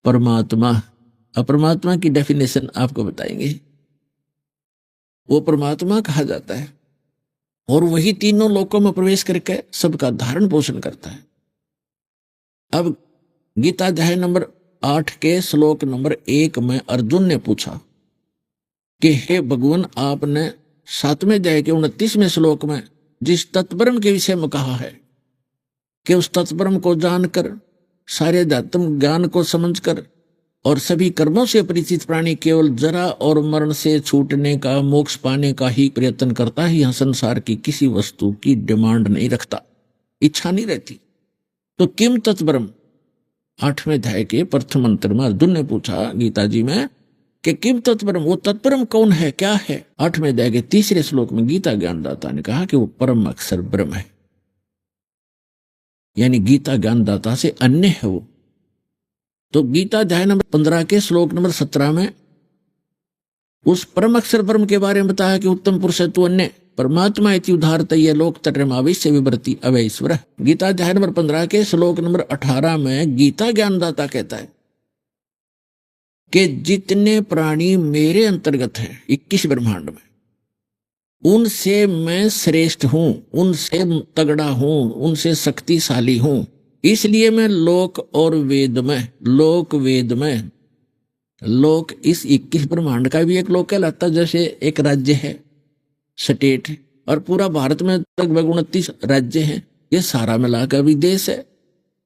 परमात्मा, अपरमात्मा की डेफिनेशन आपको बताएंगे। वो परमात्मा कहा जाता है और वही तीनों लोकों में प्रवेश करके सबका धारण पोषण करता है। अब गीता अध्याय नंबर 8 के श्लोक नंबर 1 में अर्जुन ने पूछा कि हे भगवान, आपने 7वें अध्याय के 29वें श्लोक में जिस तत्ब्रह्म के विषय में कहा है कि उस तत्ब्रह्म को जानकर, सारे अध्यात्म ज्ञान को समझकर और सभी कर्मों से परिचित प्राणी केवल जरा और मरण से छूटने का, मोक्ष पाने का ही प्रयत्न करता है। यह संसार की किसी वस्तु की डिमांड नहीं रखता, इच्छा नहीं रहती। तो किम तत्ब्रह्म, 8वें अध्याय के प्रथम मंत्र में अर्जुन ने पूछा गीता जी में कि किम तत्ब्रह्म, वो तत्ब्रह्म कौन है, क्या है। 8वें अध्याय के 3रे श्लोक में गीता ज्ञानदाता ने कहा कि वो परम अक्षर ब्रह्म है, यानी गीता ज्ञानदाता से अन्य है वो। तो गीता अध्याय नंबर 15 के श्लोक नंबर 17 में उस परम अक्षर ब्रह्म के बारे में बताया कि उत्तम पुरुष है तू अन्य, परमात्मा इति उदारत ये लोक तर्यमाविश्य विवृति अवैश्वर। गीता अध्याय नंबर 15 के श्लोक नंबर 18 में गीता ज्ञानदाता कहता है कि जितने प्राणी मेरे अंतर्गत हैं 21 ब्रह्मांड में, उनसे मैं श्रेष्ठ हूं, उनसे तगड़ा हूं, उनसे शक्तिशाली हूं। इसलिए मैं लोक और वेद में, लोक वेद में, लोक इस 21 ब्रह्मांड का भी एक लोक कहलाता, जैसे एक राज्य है, स्टेट, और पूरा भारत में लगभग 29 राज्य हैं, ये सारा मिलाकर भी देश है।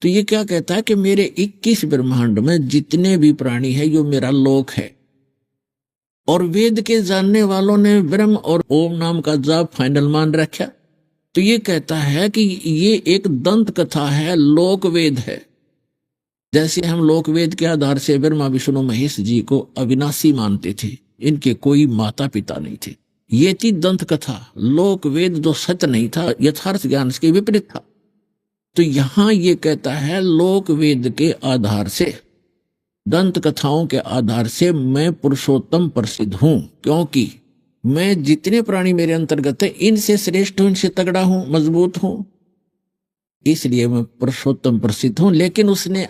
तो ये क्या कहता है कि मेरे 21 ब्रह्मांड में जितने भी प्राणी है यो मेरा लोक है। और वेद के जानने वालों ने ब्रह्म और ओम नाम का जाप फाइनल मान रखा। तो ये कहता है कि ये एक दंत कथा है, लोक वेद है। जैसे हम लोक वेद के आधार से ब्रह्मा विष्णु महेश जी को अविनाशी मानते थे, इनके कोई माता पिता नहीं थे, ये थी दंत कथा। लोक वेद जो सत्य नहीं था, यथार्थ ज्ञान के विपरीत था। तो यहां ये कहता है लोक वेद के आधार से, दंत कथाओं के आधार से मैं पुरुषोत्तम प्रसिद्ध हूं, क्योंकि मैं जितने प्राणी मेरे अंतर्गत है इनसे श्रेष्ठ हूं, इनसे तगड़ा हूं, मजबूत हूं, इसलिए मैं पुरुषोत्तम प्रसिद्ध हूं। लेकिन उसने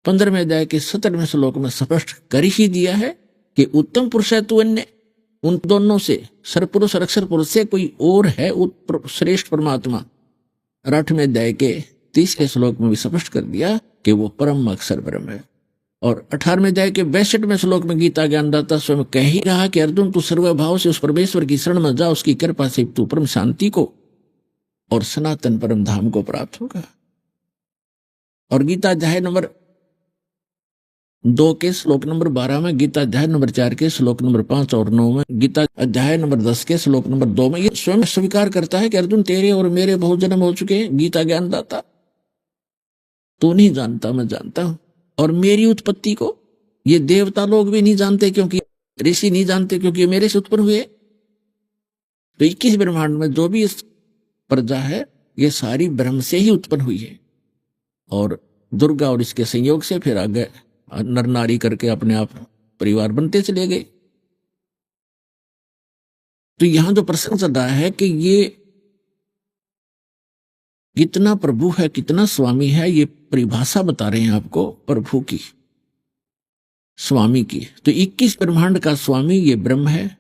15वें अध्याय के 17वें श्लोक में स्पष्ट कर ही दिया है कि उत्तम पुरुष है तू अन्य। उन दोनों से, सरपुरुष और अक्षर पुरुष से कोई और है श्रेष्ठ परमात्मा। 8वें अध्याय के 30वें श्लोक में भी स्पष्ट कर दिया कि वो परम अक्षर ब्रह्म है। और 18वें अध्याय के 62वें श्लोक में गीता ज्ञानदाता स्वयं कह ही रहा कि अर्जुन तू सर्वभाव से उस परमेश्वर की शरण में जा, उसकी कृपा से तू परम शांति को और सनातन परम धाम को प्राप्त होगा। और गीता अध्याय नंबर 2 के श्लोक नंबर 12 में, गीता अध्याय नंबर 4 के श्लोक नंबर 5 और 9 में, गीता अध्याय नंबर 10 के श्लोक नंबर 2 में ये स्वयं स्वीकार करता है कि अर्जुन तेरे और मेरे बहुत जन्म हो चुके हैं। गीता ज्ञानदाता, तू नहीं जानता, मैं जानता हूं। और मेरी उत्पत्ति को ये देवता लोग भी नहीं जानते, क्योंकि ऋषि नहीं जानते, क्योंकि ये मेरे से उत्पन्न हुए। तो 21 ब्रह्मांड में जो भी इस प्रजा है ये सारी ब्रह्म से ही उत्पन्न हुई है। और दुर्गा और इसके संयोग से फिर आगे नर नारी करके अपने आप परिवार बनते चले गए। तो यहां जो प्रश्न चल रहा है कि ये कितना प्रभु है, कितना स्वामी है, ये परिभाषा बता रहे हैं आपको प्रभु की। स्वामी की। तो 21 ब्रह्मांड का स्वामी ये ब्रह्म है।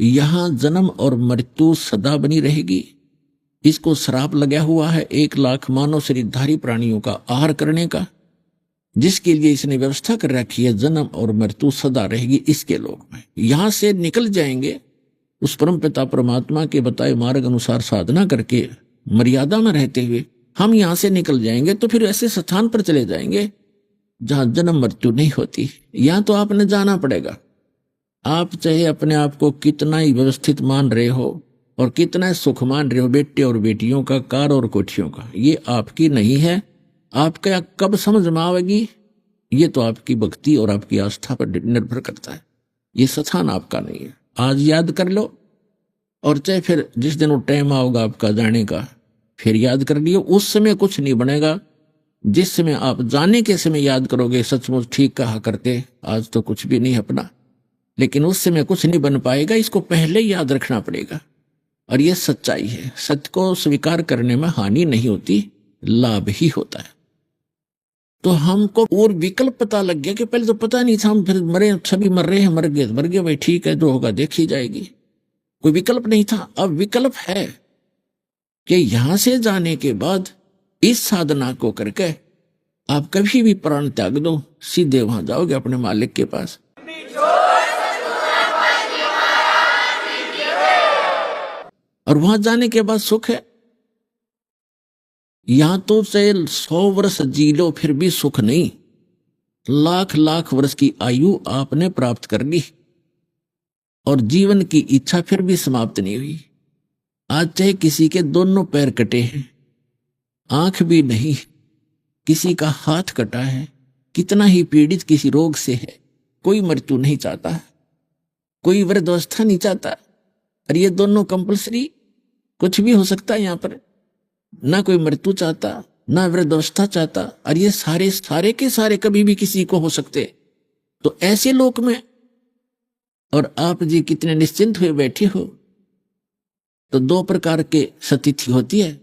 यहां जन्म और मृत्यु सदा बनी रहेगी। इसको श्राप लगा हुआ है 1 लाख मानव शरीरधारी प्राणियों का आहार करने का, जिसके लिए इसने व्यवस्था कर रखी है। जन्म और मृत्यु सदा रहेगी इसके लोक में। यहां से निकल जाएंगे उस परम पिता परमात्मा के बताए मार्ग अनुसार साधना करके मर्यादा में रहते हुए हम यहां से निकल जाएंगे, तो फिर ऐसे स्थान पर चले जाएंगे जहां जन्म मृत्यु नहीं होती। यहां तो आपने जाना पड़ेगा। आप चाहे अपने आप को कितना ही व्यवस्थित मान रहे हो और कितना सुख मान रहे हो बेटे और बेटियों का, कार और कोठियों का, ये आपकी नहीं है। आपका कब समझ में आवेगी ये तो आपकी भक्ति और आपकी आस्था पर निर्भर करता है। ये स्थान आपका नहीं है। आज याद कर लो, और चाहे फिर जिस दिन वो टाइम आओगा आपका जाने का फिर याद कर लियो। उस समय कुछ नहीं बनेगा। जिस समय आप जाने के समय याद करोगे सचमुच ठीक कहा करते, आज तो कुछ भी नहीं अपना, लेकिन उस समय कुछ नहीं बन पाएगा। इसको पहले याद रखना पड़ेगा। और ये सच्चाई है। सत्य को स्वीकार करने में हानि नहीं होती, लाभ ही होता है। तो हमको और विकल्प पता लग गया कि पहले तो पता नहीं था, हम फिर मरे, सभी मर रहे हैं, मर गए भाई, ठीक है, जो होगा देखी जाएगी। कोई विकल्प नहीं था। अब विकल्प है कि यहां से जाने के बाद इस साधना को करके आप कभी भी प्राण त्याग दो, सीधे वहां जाओगे अपने मालिक के पास। और वहां जाने के बाद सुख है। यहां तो चाहे 100 वर्ष जी लो फिर भी सुख नहीं। लाख लाख वर्ष की आयु आपने प्राप्त कर ली और जीवन की इच्छा फिर भी समाप्त नहीं हुई। आज चाहे किसी के दोनों पैर कटे हैं, आंख भी नहीं, किसी का हाथ कटा है, कितना ही पीड़ित किसी रोग से है, कोई मृत्यु नहीं चाहता, कोई वृद्धावस्था नहीं चाहता। और ये दोनों कंपलसरी, कुछ भी हो सकता है यहाँ पर। ना कोई मृत्यु चाहता, ना वृद्धावस्था चाहता, और ये सारे के सारे कभी भी किसी को हो सकते। तो ऐसे लोक में और आप जी कितने निश्चिंत हुए बैठे हो। तो 2 प्रकार के सतिथि होती है।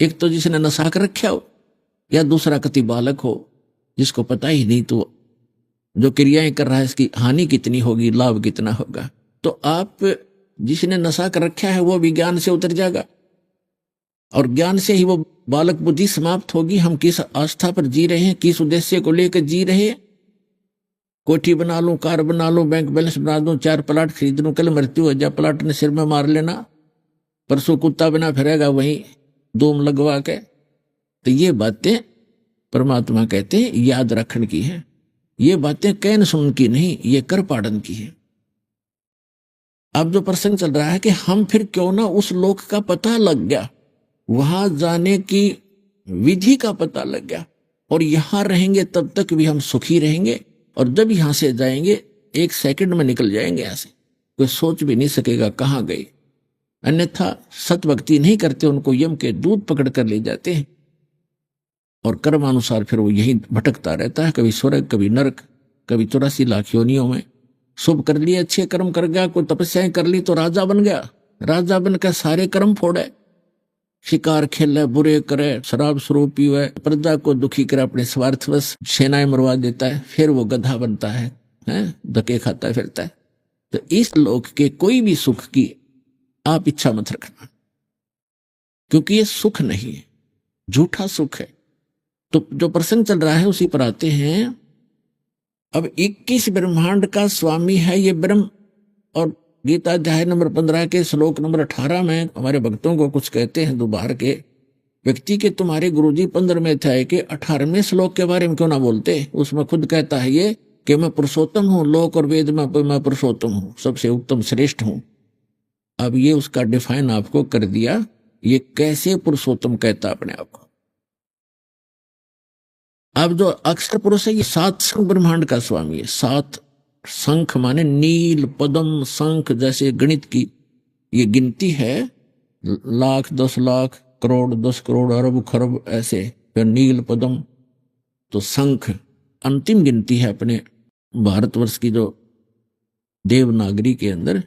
एक तो जिसने नशा कर रखा हो, या दूसरा कति बालक हो जिसको पता ही नहीं तो जो क्रियाएं कर रहा है इसकी हानि कितनी होगी, लाभ कितना होगा। तो आप जिसने नशा कर रखा है वो भी ज्ञान से उतर जाएगा और ज्ञान से ही वो बालक बुद्धि समाप्त होगी। हम किस आस्था पर जी रहे हैं, किस उद्देश्य को लेकर जी रहे हैं। कोठी बना लूं, कार बना लूं, बैंक बैलेंस बना दूं, 4 प्लाट खरीद लूं, कल मृत्यु हो जाए, प्लाट ने सिर में मार लेना, परसों कुत्ता बना फिरेगा वहीं दोम लगवा के। तो ये बातें परमात्मा कहते हैं याद रखने की है। ये बातें कहन सुन की नहीं, ये कर पाड़न की है। अब जो प्रसंग चल रहा है कि हम फिर क्यों ना उस लोक का पता लग गया, वहां जाने की विधि का पता लग गया, और यहां रहेंगे तब तक भी हम सुखी रहेंगे, और जब यहां से जाएंगे 1 सेकंड में निकल जाएंगे यहां से। कोई सोच भी नहीं सकेगा कहां गए। अन्यथा सतभक्ति नहीं करते उनको यम के दूत पकड़ कर ले जाते हैं, और कर्मानुसार फिर वो यही भटकता रहता है, कभी स्वर्ग, कभी नरक, कभी 84 लाख योनियों में। शुभ कर लिए, अच्छे कर्म कर गया, कोई तपस्याएं कर ली तो राजा बन गया। राजा बनकर सारे कर्म फोड़े, शिकार खेले, बुरे करे, शराब स्वरूप पीवे, प्रजा को दुखी करे, अपने स्वार्थवश सेनाएं मरवा देता है, फिर वो गधा बनता है, धक्के खाता फिरता है। तो इस लोक के कोई भी सुख की आप इच्छा मत रखना, क्योंकि ये सुख नहीं है, झूठा सुख है। तो जो प्रसंग चल रहा है उसी पर आते हैं। अब 21 ब्रह्मांड का स्वामी है ये ब्रह्म, और गीता अध्याय नंबर 15 के श्लोक नंबर 18 में हमारे भक्तों को कुछ कहते हैं दोबार के व्यक्ति के, तुम्हारे गुरुजी 15वें अध्याय के 18वें श्लोक के बारे में क्यों ना बोलते। उसमें खुद कहता है ये कि मैं पुरुषोत्तम हूं, लोक और वेद में मैं पुरुषोत्तम हूं, सबसे उत्तम श्रेष्ठ हूं। अब ये उसका डिफाइन आपको कर दिया, ये कैसे पुरुषोत्तम कहता अपने आप को। अब जो अक्षर पुरुष है ये 7 शंख ब्रह्मांड का स्वामी है। 7 शंख माने नील, पद्म, शंख, जैसे गणित की ये गिनती है, लाख, 10 लाख, करोड़, 10 करोड़, अरब, खरब, ऐसे। फिर नील, पद्म, तो शंख अंतिम गिनती है अपने भारतवर्ष की जो देवनागरी के अंदर।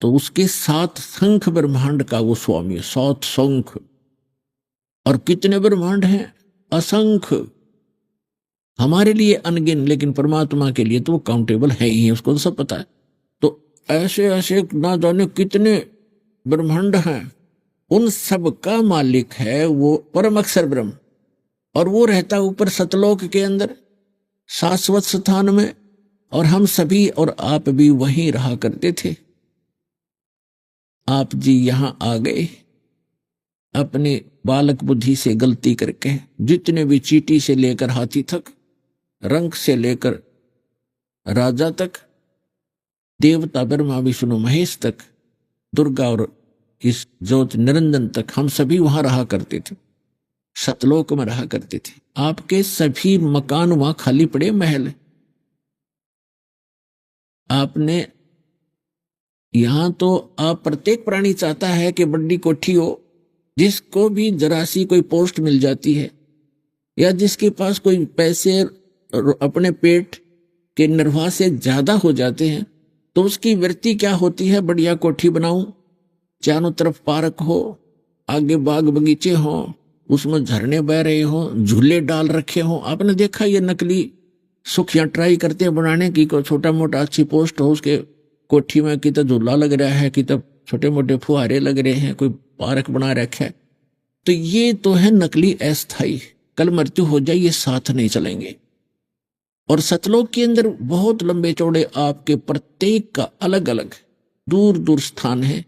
तो उसके 7 शंख ब्रह्मांड का वो स्वामी है। 7 शंख। और कितने ब्रह्मांड हैं? असंख्य। हमारे लिए अनगिन, लेकिन परमात्मा के लिए तो वो काउंटेबल है ही है, उसको तो सब पता है। तो ऐसे ऐसे ना जाने कितने ब्रह्मांड हैं, उन सब का मालिक है वो परम अक्षर ब्रह्म, और वो रहता ऊपर सतलोक के अंदर शाश्वत स्थान में, और हम सभी और आप भी वहीं रहा करते थे। आप जी यहां आ गए अपनी बालक बुद्धि से गलती करके, जितने भी चींटी से लेकर हाथी तक, रंग से लेकर राजा तक, देवता ब्रह्मा विष्णु महेश तक, दुर्गा और इस ज्योत निरंजन तक, हम सभी वहां रहा करते थे, सतलोक में रहा करते थे। आपके सभी मकान वहां खाली पड़े, महल। आपने यहां तो आप प्रत्येक प्राणी चाहता है कि बड़ी कोठी हो, जिसको भी जरा सी कोई पोस्ट मिल जाती है, या जिसके पास कोई पैसे अपने पेट के निर्वाह से ज्यादा हो जाते हैं, तो उसकी वृत्ति क्या होती है, बढ़िया कोठी बनाऊं, चारों तरफ पार्क हो, आगे बाग बगीचे हो, उसमें झरने बह रहे हो, झूले डाल रखे हो। आपने देखा ये नकली सुख या ट्राई करते हैं बनाने की, कोई छोटा मोटा अच्छी पोस्ट हो, उसके कोठी में कि तो झूला लग रहा है, कि तो छोटे मोटे फुहारे लग रहे हैं, कोई पार्क बना रखा है। तो ये तो है नकली अस्थाई, कल मृत्यु हो जाए ये साथ नहीं चलेंगे। और सतलोक के अंदर बहुत लंबे चौड़े आपके प्रत्येक का अलग अलग दूर दूर स्थान है,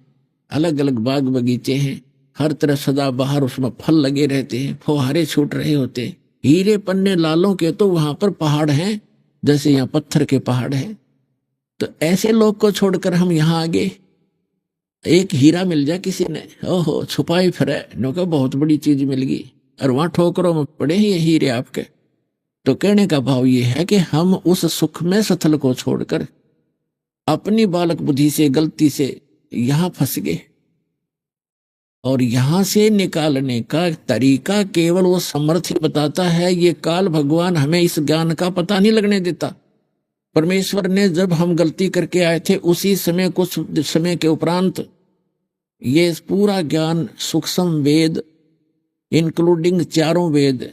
अलग अलग बाग बगीचे हैं, हर तरह सदा बाहर उसमें फल लगे रहते हैं, फुहारे छूट रहे होते हैं, हीरे पन्ने लालों के तो वहां पर पहाड़ हैं, जैसे यहाँ पत्थर के पहाड़ हैं। तो ऐसे लोग को छोड़कर हम यहाँ आ गए, एक हीरा मिल जाए किसी ने, ओहो छुपाई फिरे, नौका बहुत बड़ी चीज मिल गई, और वहां ठोकरों में पड़े ही ये हीरे आपके। तो कहने का भाव ये है कि हम उस सुख में सथल को छोड़कर अपनी बालक बुद्धि से गलती से यहां फंस गए, और यहां से निकालने का तरीका केवल वो समर्थ ही बताता है। ये काल भगवान हमें इस ज्ञान का पता नहीं लगने देता। परमेश्वर ने जब हम गलती करके आए थे, उसी समय कुछ समय के उपरांत ये पूरा ज्ञान सूक्ष्म वेद इंक्लूडिंग चारों वेद,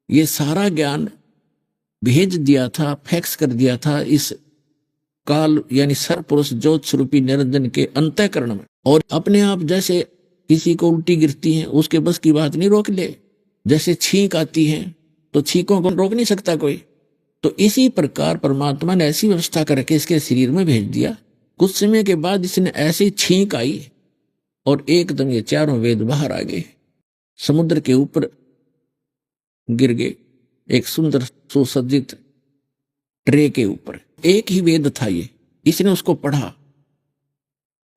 ये सारा ज्ञान भेज दिया था, फैक्स कर दिया था इस काल यानी सरपुरुष ज्योत स्वरूपी निरंजन के अंतःकरण में। और अपने आप जैसे किसी को उल्टी गिरती है, उसके बस की बात नहीं रोक ले, जैसे छींक आती है तो छींकों को रोक नहीं सकता कोई। तो इसी प्रकार परमात्मा ने ऐसी व्यवस्था करके इसके शरीर में भेज दिया। कुछ समय के बाद इसने ऐसी छींक आई और एकदम ये चारों वेद बाहर आ गए, समुद्र के ऊपर गिर गए, एक सुंदर सुसज्जित ट्रे के ऊपर। एक ही वेद था ये, इसने उसको पढ़ा,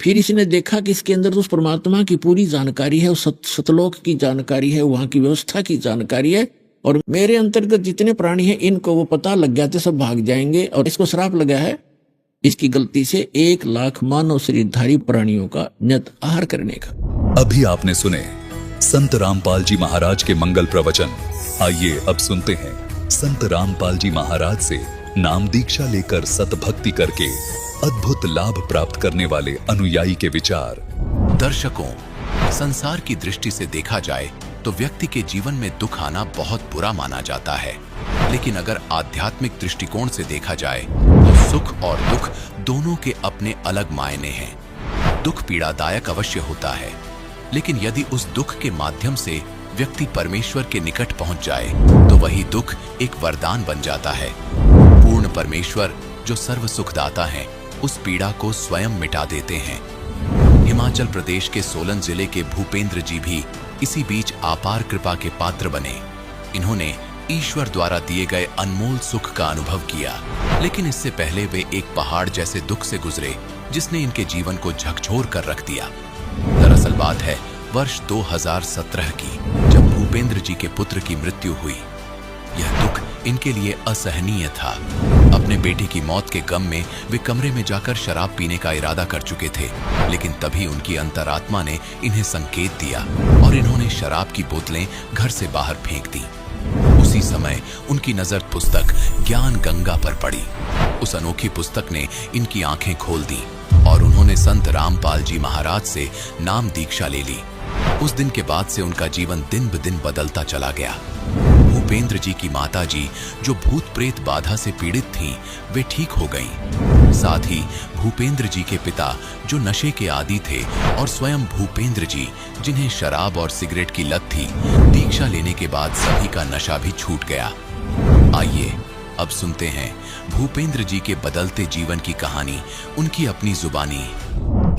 फिर इसने देखा कि इसके अंदर तो उस परमात्मा की पूरी जानकारी है, उस सतलोक की जानकारी है, वहां की व्यवस्था की जानकारी है, और मेरे अंतर्गत जितने प्राणी हैं इनको वो पता लग गया तो सब भाग जाएंगे। और इसको श्राप लगा है इसकी गलती से 1 लाख मानव शरीरधारी प्राणियों का नियत आहार करने का। अभी आपने सुने संत रामपाल जी महाराज के मंगल प्रवचन। आइए अब सुनते हैं संत रामपाल जी महाराज से नाम दीक्षा लेकर सतभक्ति करके अद्भुत लाभ प्राप्त करने वाले अनुयायी के विचार। दर्शकों, संसार की दृष्टि से देखा जाए तो व्यक्ति के जीवन में दुख आना बहुत बुरा माना जाता है, लेकिन अगर आध्यात्मिक दृष्टिकोण से देखा जाए तो सुख और दुख दोनों के अपने अलग मायने हैं। दुख पीड़ादायक अवश्य होता है, लेकिन यदि उस दुख के माध्यम से व्यक्ति परमेश्वर के निकट पहुंच जाए तो वही दुख एक वरदान बन जाता है। पूर्ण परमेश्वर जो सर्व सुखदाता हैं, उस पीड़ा को स्वयं मिटा देते हैं। हिमाचल प्रदेश के सोलन जिले के भूपेंद्र जी भी इसी बीच अपार कृपा के पात्र बने। इन्होंने ईश्वर द्वारा दिए गए अनमोल सुख का अनुभव किया, लेकिन इससे पहले वे एक पहाड़ जैसे दुख से गुजरे जिसने इनके जीवन को झकझोर कर रख दिया। दरअसल बात है वर्ष 2017 की, जब भूपेंद्र जी के पुत्र की मृत्यु हुई। यह दुख इनके लिए असहनीय था। अपने बेटे की मौत के गम में वे कमरे में जाकर शराब पीने का इरादा कर चुके थे, लेकिन तभी उनकी अंतरात्मा ने इन्हें संकेत दिया और इन्होंने शराब की बोतलें घर से बाहर फेंक दी। उसी समय उनकी नजर पुस्तक ज्ञान गंगा पर पड़ी। उस अनोखी पुस्तक ने इनकी आंखें खोल दी और उन्होंने संत रामपाल जी महाराज से नाम दीक्षा ले ली। उस दिन के बाद से उनका जीवन दिन ब दिन बदलता चला गया। भूपेंद्र जी की माताजी, जो भूत प्रेत बाधा से पीड़ित थीं, वे ठीक हो गईं। साथ ही भूपेंद्र जी के पिता, जो नशे के आदी थे, और स्वयं भूपेंद्र जी, जिन्हें शराब और सिगरेट की लत थी, दीक्षा लेने के बाद सभी का नशा भी छूट गया। आइए अब सुनते हैं भूपेंद्र जी के बदलते जीवन की कहानी, उनकी अपनी जुबानी।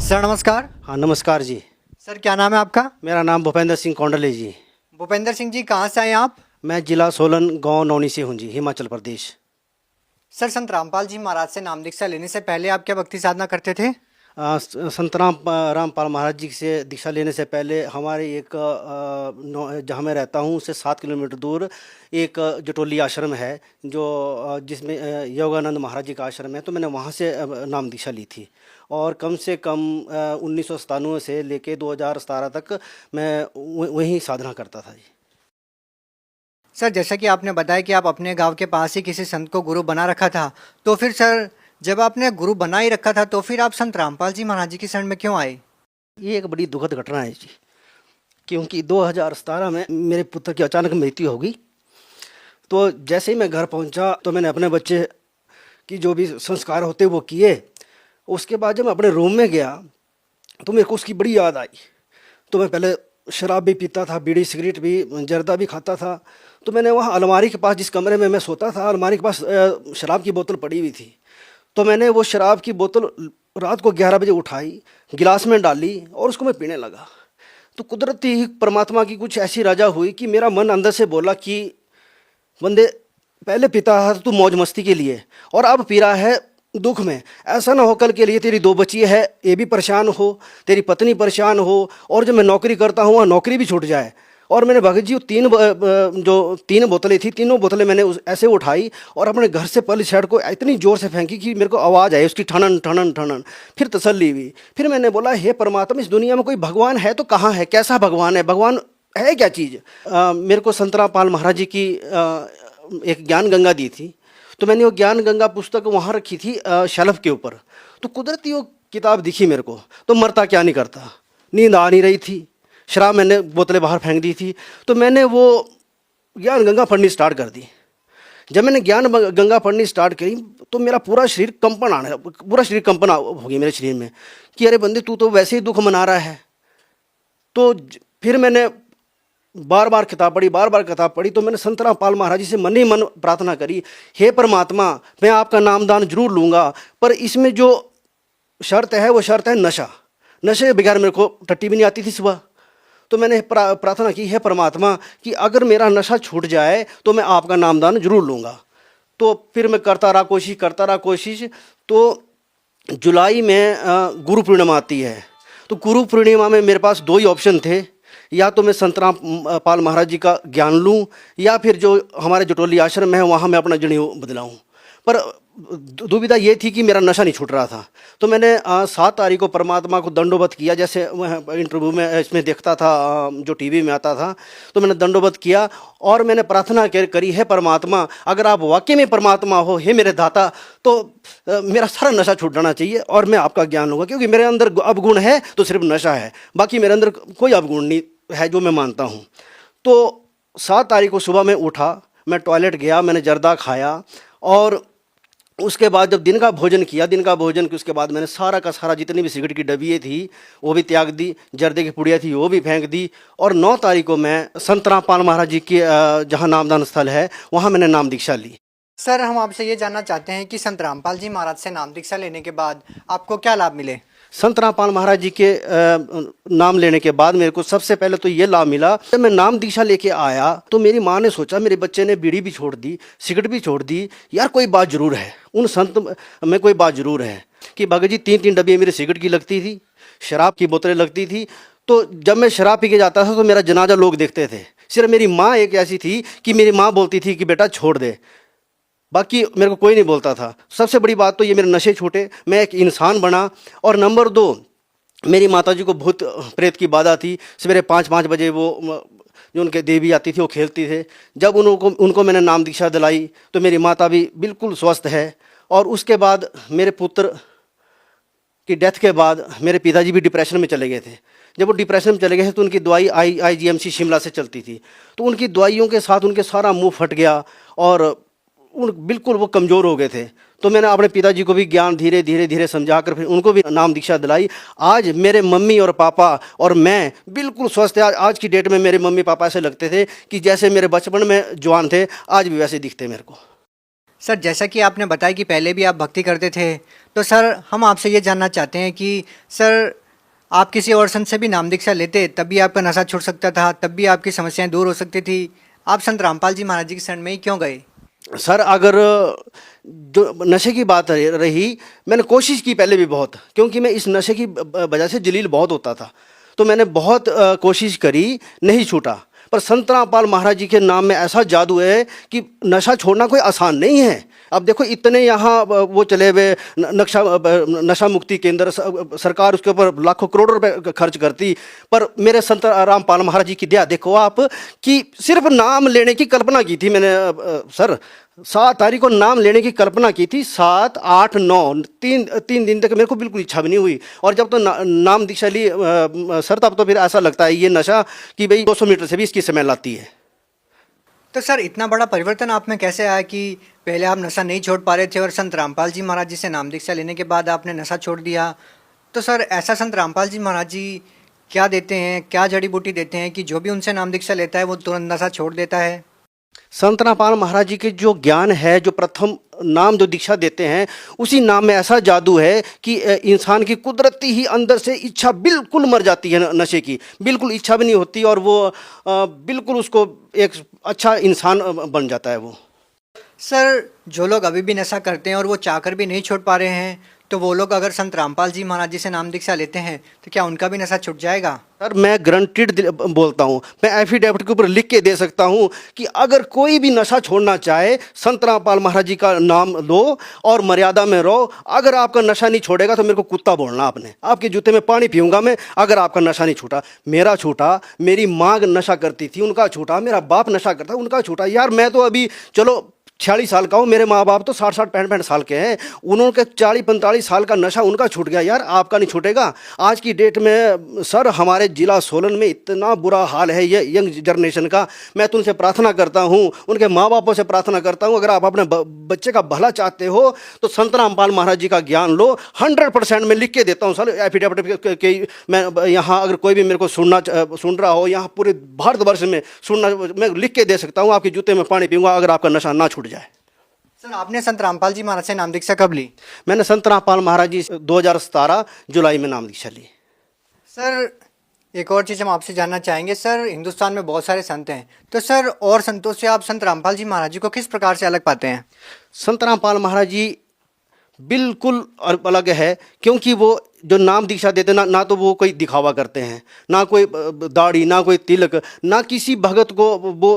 सर नमस्कार। हाँ नमस्कार जी। सर क्या नाम है आपका? मेरा नाम भूपेंद्र सिंह कौंडले जी। भूपेंद्र सिंह जी, कहाँ से आए आप? मैं जिला सोलन गांव नौनी से हूँ जी, हिमाचल प्रदेश। सर संत रामपाल जी महाराज से नाम दीक्षा लेने से पहले आप क्या भक्ति साधना करते थे? संत रामपाल महाराज जी से दीक्षा लेने से पहले हमारे एक जहाँ मैं रहता हूँ उससे 7 किलोमीटर दूर एक जटोली आश्रम है, जो जिसमें योगानंद महाराज जी का आश्रम है। तो मैंने वहाँ से नाम दीक्षा ली थी, और कम से कम 1997 से लेके 2017 तक मैं वहीं साधना करता था जी। सर जैसा कि आपने बताया कि आप अपने गांव के पास ही किसी संत को गुरु बना रखा था, तो फिर सर जब आपने गुरु बना ही रखा था तो फिर आप संत रामपाल जी महाराज जी की शरण में क्यों आए? ये एक बड़ी दुखद घटना है जी, क्योंकि 2017 में मेरे पुत्र की अचानक मृत्यु हो गई। तो जैसे ही मैं घर पहुंचा तो मैंने अपने बच्चे की जो भी संस्कार होते वो किए। उसके बाद जब मैं अपने रूम में गया तो मेरे को उसकी बड़ी याद आई। तो मैं पहले शराब भी पीता था, बीड़ी सिगरेट भी, जर्दा भी खाता था। तो मैंने वहाँ अलमारी के पास, जिस कमरे में मैं सोता था, अलमारी के पास शराब की बोतल पड़ी हुई थी। तो मैंने वो शराब की बोतल रात को 11 बजे उठाई, गिलास में डाली और उसको मैं पीने लगा। तो कुदरती ही परमात्मा की कुछ ऐसी रजा हुई कि मेरा मन अंदर से बोला कि बंदे, पहले पीता था तू मौज मस्ती के लिए और अब पी रहा है दुख में। ऐसा ना हो कल के लिए तेरी 2 बच्ची है, ये भी परेशान हो, तेरी पत्नी परेशान हो, और जब मैं नौकरी करता हूँ वहाँ नौकरी भी छूट जाए। और मैंने भगत जी 3 बोतलें थी, तीनों बोतलें मैंने ऐसे उठाई और अपने घर से पहले शर्ट को इतनी ज़ोर से फेंकी कि मेरे को आवाज़ आई उसकी, ठनन ठनन ठनन। फिर तसल्ली हुई। फिर मैंने बोला, हे परमात्मा, इस दुनिया में कोई भगवान है तो कहाँ है, कैसा भगवान है, भगवान है क्या चीज़? मेरे को संत रामपाल महाराज जी की एक ज्ञान गंगा दी थी। तो मैंने वो ज्ञान गंगा पुस्तक वहाँ रखी थी शेल्फ के ऊपर। तो कुदरती वो किताब दिखी मेरे को, तो मरता क्या नहीं करता। नींद आ नहीं रही थी, शराब मैंने बोतलें बाहर फेंक दी थी। तो मैंने वो ज्ञान गंगा पढ़नी स्टार्ट कर दी। जब मैंने ज्ञान गंगा पढ़नी स्टार्ट करी तो मेरा पूरा शरीर कंपन हो गया मेरे शरीर में कि अरे बंदे, तू तो वैसे ही दुख मना रहा है। तो फिर मैंने बार बार किताब पढ़ी। तो मैंने संत रामपाल महाराज जी से मन ही मन प्रार्थना करी, हे परमात्मा, मैं आपका नामदान जरूर लूँगा, पर इसमें जो शर्त है वो शर्त है नशा। नशे के बगैर मेरे को टट्टी भी नहीं आती थी सुबह। तो मैंने प्रार्थना की, है परमात्मा, कि अगर मेरा नशा छूट जाए तो मैं आपका नामदान जरूर लूँगा। तो फिर मैं करता रहा कोशिश। तो जुलाई में गुरु पूर्णिमा आती है। तो गुरु पूर्णिमा में मेरे पास 2 ही ऑप्शन थे, या तो मैं संत रामपाल महाराज जी का ज्ञान लूँ, या फिर जो हमारे जटोली आश्रम है वहाँ मैं अपना जनेऊ बदलाऊँ। पर दुविधा ये थी कि मेरा नशा नहीं छूट रहा था। तो मैंने 7 तारीख को परमात्मा को दंडोवत किया, जैसे इंटरव्यू में इसमें देखता था, जो टीवी में आता था। तो मैंने दंडोवत किया और मैंने प्रार्थना करी, है परमात्मा, अगर आप वाकई में परमात्मा हो, हे मेरे दाता, तो मेरा सारा नशा छूट जाना चाहिए और मैं आपका ज्ञान लूँगा। क्योंकि मेरे अंदर अवगुण है तो सिर्फ नशा है, बाकी मेरे अंदर कोई अवगुण नहीं है जो मैं मानता हूँ। तो 7 तारीख को सुबह में उठा, मैं टॉयलेट गया, मैंने जर्दा खाया, और उसके बाद जब दिन का भोजन के उसके बाद मैंने सारा का सारा जितनी भी सिगरेट की डबियाँ थी वो भी त्याग दी, जर्दे की पुड़िया थी वो भी फेंक दी। और 9 तारीख को मैं संत रामपाल महाराज जी के जहाँ नामदान स्थल है वहाँ मैंने नाम दीक्षा ली। सर हम आपसे ये जानना चाहते हैं कि संत रामपाल जी महाराज से नाम दीक्षा लेने के बाद आपको क्या लाभ मिले? संत रामपाल महाराज जी के नाम लेने के बाद मेरे को सबसे पहले तो ये लाभ मिला, जब मैं नाम दीक्षा लेके आया तो मेरी माँ ने सोचा मेरे बच्चे ने बीड़ी भी छोड़ दी, सिगरेट भी छोड़ दी, यार कोई बात जरूर है, उन संत में कोई बात जरूर है। कि भगत जी 3-3 डब्बे मेरे सिगरेट की लगती थी, शराब की बोतलें लगती थी। तो जब मैं शराब पी के जाता था तो मेरा जनाजा लोग देखते थे। सिर्फ मेरी माँ एक ऐसी थी कि मेरी माँ बोलती थी कि बेटा छोड़ दे, बाकी मेरे को कोई नहीं बोलता था। सबसे बड़ी बात तो ये मेरे नशे छूटे, मैं एक इंसान बना। और नंबर 2, मेरी माताजी को भूत प्रेत की बाधा थी। सवेरे 5-5 बजे वो जो उनके देवी आती थी वो खेलती थे। जब उनको मैंने नाम दीक्षा दिलाई तो मेरी माता भी बिल्कुल स्वस्थ है। और उसके बाद मेरे पुत्र कि डेथ के बाद मेरे पिताजी भी डिप्रेशन में चले गए थे। जब वो डिप्रेशन में चले गए तो उनकी दवाई IGMC शिमला से चलती थी, तो उनकी दवाइयों के साथ उनके सारा मुंह फट गया और बिल्कुल वो कमज़ोर हो गए थे। तो मैंने अपने पिताजी को भी ज्ञान धीरे धीरे समझा कर फिर उनको भी नाम दीक्षा दिलाई। आज मेरे मम्मी और पापा और मैं बिल्कुल स्वस्थ है। आज की डेट में मेरे मम्मी पापा ऐसे लगते थे कि जैसे मेरे बचपन में जवान थे, आज भी वैसे दिखते मेरे को। सर जैसा कि आपने बताया कि पहले भी आप भक्ति करते थे, तो सर हम आपसे ये जानना चाहते हैं कि सर आप किसी और संत से भी नाम दीक्षा लेते तब भी आपका नशा छूट सकता था, तब भी आपकी समस्याएं दूर हो सकती थी, आप संत रामपाल जी महाराज जी की शरण में ही क्यों गए? सर अगर जो नशे की बात रही, मैंने कोशिश की पहले भी बहुत, क्योंकि मैं इस नशे की वजह से जलील बहुत होता था, तो मैंने बहुत कोशिश करी, नहीं छूटा। पर संत रामपाल महाराज जी के नाम में ऐसा जादू है कि नशा छोड़ना कोई आसान नहीं है। अब देखो इतने यहाँ वो चले हुए नशा मुक्ति केंद्र, सरकार उसके ऊपर लाखों करोड़ों रुपए खर्च करती, पर मेरे संत रामपाल महाराज जी की दया देखो आप कि सिर्फ नाम लेने की कल्पना की थी मैंने। सर 7 तारीख को नाम लेने की कल्पना की थी, 7, 8, 9 तीन दिन तक मेरे को बिल्कुल इच्छा भी नहीं हुई। और जब तो नाम दीक्षा ली सर, तब तो फिर ऐसा लगता है ये नशा कि भाई 200 मीटर से भी इसकी स्मेल आती है। तो सर इतना बड़ा परिवर्तन आप में कैसे आया कि पहले आप नशा नहीं छोड़ पा रहे थे और संत रामपाल जी महाराज जी से नाम दीक्षा लेने के बाद आपने नशा छोड़ दिया? तो सर ऐसा संत रामपाल जी महाराज जी क्या देते हैं, क्या जड़ी बूटी देते हैं कि जो भी उनसे नाम दीक्षा लेता है वो तुरंत नशा छोड़ देता है? संत रामपाल महाराज जी के जो ज्ञान है, जो प्रथम नाम जो दीक्षा देते हैं, उसी नाम में ऐसा जादू है कि इंसान की कुदरती ही अंदर से इच्छा बिल्कुल मर जाती है, नशे की बिल्कुल इच्छा भी नहीं होती और वो बिल्कुल उसको एक अच्छा इंसान बन जाता है वो। सर जो लोग अभी भी नशा करते हैं और वो चाहकर भी नहीं छोड़ पा रहे हैं, तो वो लोग अगर संत रामपाल जी महाराज जी से नाम दीक्षा लेते हैं तो क्या उनका भी नशा छूट जाएगा? सर मैं गारंटीड बोलता हूँ, मैं एफिडेविट के ऊपर लिख के दे सकता हूँ कि अगर कोई भी नशा छोड़ना चाहे, संत रामपाल महाराज जी का नाम लो और मर्यादा में रहो। अगर आपका नशा नहीं छोड़ेगा तो मेरे को कुत्ता बोलना, आपने आपके जूते में पानी पीऊंगा मैं, अगर आपका नशा नहीं छूटा। मेरा छूटा, मेरी माँ नशा करती थी, उनका छूटा, मेरा बाप नशा करता, उनका छूटा। यार मैं तो अभी चलो 46 साल का हूँ, मेरे माँ बाप तो 60-60, 65 साल के हैं, उन्होंने 40-45 साल का नशा उनका छूट गया, यार आपका नहीं छूटेगा। आज की डेट में सर हमारे जिला सोलन में इतना बुरा हाल है ये यंग जनरेशन का। मैं तो उनसे प्रार्थना करता हूँ, उनके माँ बापों से प्रार्थना करता हूँ, अगर आप अपने बच्चे का भला चाहते हो तो संत रामपाल महाराज जी का ज्ञान लो। 100% मैं लिख के देता हूँ सर एफिडेविट के। मैं यहाँ अगर कोई भी मेरे को सुन रहा हो, यहाँ पूरे भारतवर्ष में सुनना, मैं लिख के दे सकता हूँ, आपके जूते में पानी पीऊंगा अगर आपका नशा ना छूट जाए। सर आपने संत रामपाल जी महाराज से नाम दीक्षा कब ली? मैंने संत रामपाल महाराज जी 2017 जुलाई में नाम दीक्षा ली। सर एक और चीज़ हम आपसे जानना चाहेंगे, सर हिंदुस्तान में बहुत सारे संत हैं, तो सर और संतों से आप संत रामपाल जी महाराज जी को किस प्रकार से अलग पाते हैं? संत रामपाल महाराज जी बिल्कुल अलग है, क्योंकि वो जो नाम दीक्षा देते ना तो वो कोई दिखावा करते हैं, ना कोई दाढ़ी, ना कोई तिलक, ना किसी भगत को वो।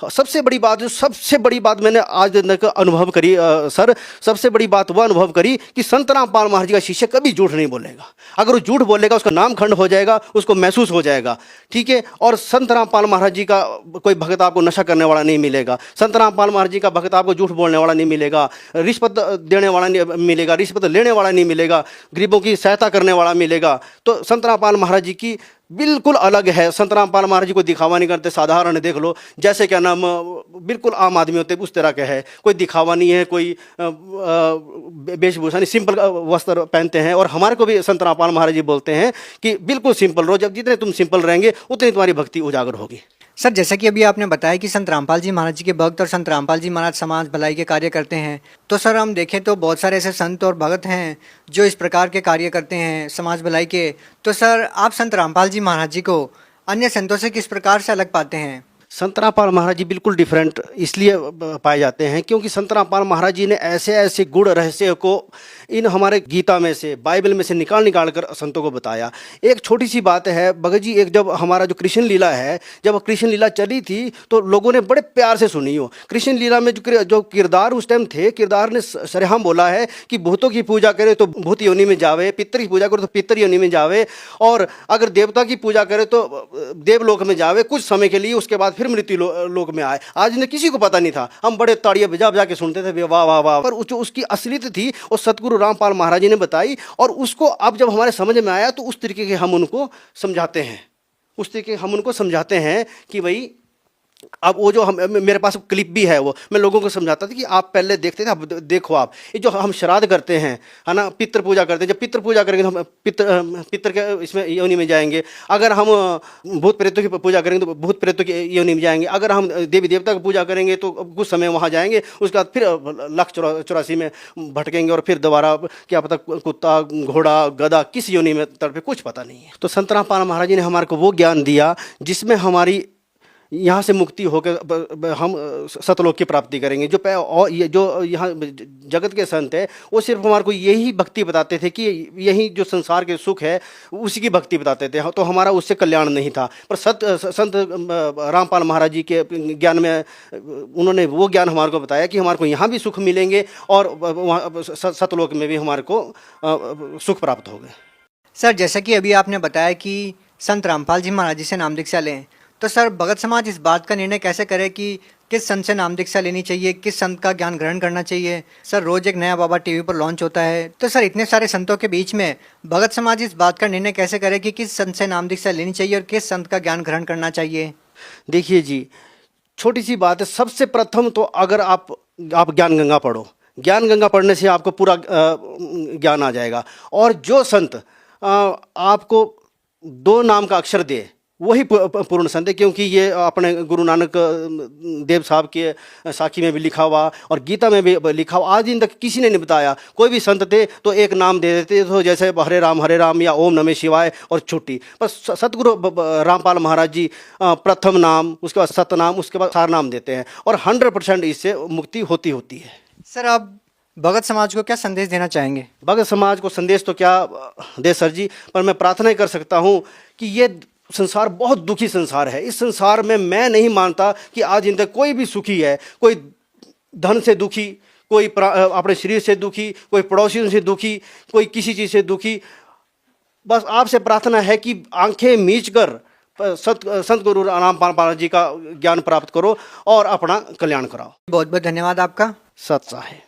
सबसे बड़ी बात, जो सबसे बड़ी बात मैंने आज तक अनुभव करी सर, सबसे बड़ी बात वो अनुभव करी कि संत रामपाल महाराज जी का शिष्य कभी झूठ नहीं बोलेगा। अगर वो झूठ बोलेगा उसका नाम खंड हो जाएगा, उसको महसूस हो जाएगा, ठीक है। और संत रामपाल महाराज जी का कोई भगत आपको नशा करने वाला नहीं मिलेगा, संत रामपाल महाराज जी का भगत आपको झूठ बोलने वाला नहीं मिलेगा, रिश्वत देने वाला नहीं मिलेगा, रिश्वत लेने वाला नहीं मिलेगा, गरीबों की सहायता करने वाला मिलेगा। तो संत रामपाल महाराज जी की बिल्कुल अलग है। संत रामपाल महाराज जी को दिखावा नहीं करते, साधारण देख लो, जैसे क्या नाम बिल्कुल आम आदमी होते उस तरह के है, कोई दिखावा नहीं है, कोई वेशभूषा नहीं, सिंपल वस्त्र पहनते हैं। और हमारे को भी संत रामपाल महाराज जी बोलते हैं कि बिल्कुल सिंपल रहो, जब जितने तुम सिंपल रहेंगे उतनी तुम्हारी भक्ति उजागर होगी। सर जैसा कि अभी आपने बताया कि संत रामपाल जी महाराज जी के भक्त और संत रामपाल जी महाराज समाज भलाई के कार्य करते हैं, तो सर हम देखें तो बहुत सारे ऐसे संत और भगत हैं जो इस प्रकार के कार्य करते हैं समाज भलाई के। तो सर आप संत रामपाल जी महाराज जी को अन्य संतों से किस प्रकार से अलग पाते हैं? संत रामपाल महाराज जी बिल्कुल डिफरेंट इसलिए पाए जाते हैं क्योंकि संत रामपाल महाराज जी ने ऐसे ऐसे गुण रहस्य को इन हमारे गीता में से, बाइबल में से निकाल कर संतों को बताया। एक छोटी सी बात है भगत जी, एक जब हमारा जो कृष्ण लीला है, जब कृष्ण लीला चली थी तो लोगों ने बड़े प्यार से सुनी हो। कृष्ण लीला में जो किरदार उस टाइम थे, किरदार ने सरेआम बोला है कि भूतों की पूजा करे तो भूत योनि में जावे, पितर की पूजा करे तो पितर योनि में जावे, और अगर देवता की पूजा करे तो देवलोक में जावे कुछ समय के लिए, उसके बाद फिर फिर मृत्यु लोक में आए। आज इन्हें किसी को पता नहीं था, हम बड़े ताड़ियां बजा बजा के सुनते थे, वाह वाह वाह, पर जो उसकी असलियत थी वो सतगुरु रामपाल महाराज जी ने बताई, और उसको अब जब हमारे समझ में आया तो उस तरीके के हम उनको समझाते हैं, उस तरीके हम उनको समझाते हैं कि भाई अब वो जो हम, मेरे पास क्लिप भी है, वो मैं लोगों को समझाता था कि आप पहले देखते थे, अब देखो आप ये जो हम श्राद्ध करते हैं, है ना, पितृ पूजा करते हैं, जब पितृ पूजा करेंगे तो हम पितृ के इसमें योनि में जाएंगे, अगर हम भूत प्रेतों की पूजा करेंगे तो भूत प्रेतों की योनि में जाएंगे, अगर हम देवी देवता की पूजा करेंगे तो कुछ समय वहाँ जाएंगे, उसके बाद फिर 1,84 में भटकेंगे और फिर दोबारा क्या पता कुत्ता घोड़ा गधा किस योनि में तड़पे, कुछ पता नहीं है। तो संत रामपाल महाराज जी ने हमारे को वो ज्ञान दिया जिसमें हमारी यहाँ से मुक्ति होकर हम सतलोक की प्राप्ति करेंगे। और ये जो यहाँ जगत के संत है वो सिर्फ हमारे को यही भक्ति बताते थे कि यही जो संसार के सुख है उसी की भक्ति बताते थे, तो हमारा उससे कल्याण नहीं था। पर संत रामपाल महाराज जी के ज्ञान में उन्होंने वो ज्ञान हमारे को बताया कि हमारे को यहाँ भी सुख मिलेंगे और वहाँ सतलोक में भी हमारे को सुख प्राप्त होगा। सर जैसा कि अभी आपने बताया कि संत रामपाल जी महाराज जी से नाम दीक्षा लें, तो सर भगत समाज इस बात का निर्णय कैसे करे कि किस संत से नाम दीक्षा लेनी चाहिए, किस संत का ज्ञान ग्रहण करना चाहिए? सर रोज एक नया बाबा टीवी पर लॉन्च होता है, तो सर इतने सारे संतों के बीच में भगत समाज इस बात का निर्णय कैसे करे कि किस संत से नाम दीक्षा लेनी चाहिए और किस संत का ज्ञान ग्रहण करना चाहिए? देखिए जी, छोटी सी बात है, सबसे प्रथम तो अगर आप ज्ञान गंगा पढ़ो, ज्ञान गंगा पढ़ने से आपको पूरा ज्ञान आ जाएगा। और जो संत आपको 2 नाम का अक्षर दे वही पूर्ण संत है, क्योंकि ये अपने गुरु नानक देव साहब के साखी में भी लिखा हुआ और गीता में भी लिखा हुआ। आज दिन तक किसी ने नहीं बताया, कोई भी संत थे तो एक नाम दे देते, तो जैसे हरे राम या ओम नमः शिवाय और छुट्टी। पर सतगुरु रामपाल महाराज जी प्रथम नाम, उसके बाद सतनाम, उसके बाद सार नाम देते हैं और 100% इससे मुक्ति होती है। सर आप भगत समाज को क्या संदेश देना चाहेंगे? भगत समाज को संदेश तो क्या दे सर जी, पर मैं प्रार्थना कर सकता हूँ कि ये संसार बहुत दुखी संसार है। इस संसार में मैं नहीं मानता कि आज इन तक कोई भी सुखी है। कोई धन से दुखी, कोई अपने शरीर से दुखी, कोई पड़ोसियों से दुखी, कोई किसी चीज़ से दुखी। बस आपसे प्रार्थना है कि आंखें मीच कर संत गुरु रामपाल महाराज जी का ज्ञान प्राप्त करो और अपना कल्याण कराओ। बहुत बहुत धन्यवाद आपका। सत साहेब।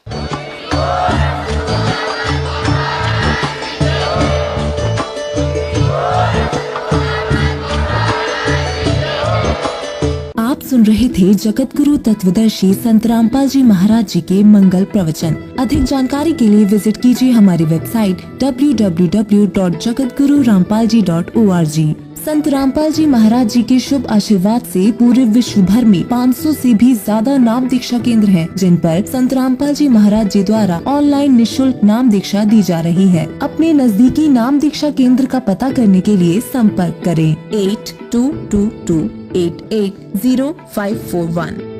आप सुन रहे थे जगत गुरु तत्वदर्शी संत रामपाल जी महाराज जी के मंगल प्रवचन। अधिक जानकारी के लिए विजिट कीजिए हमारी वेबसाइट www.jagatgururampalji.org। संत रामपाल जी महाराज जी के शुभ आशीर्वाद से पूरे विश्व भर में 500 से भी ज्यादा नाम दीक्षा केंद्र हैं, जिन पर संत रामपाल जी महाराज जी द्वारा ऑनलाइन निःशुल्क नाम दीक्षा दी जा रही है। अपने नजदीकी नाम दीक्षा केंद्र का पता करने के लिए संपर्क करें 8222880541।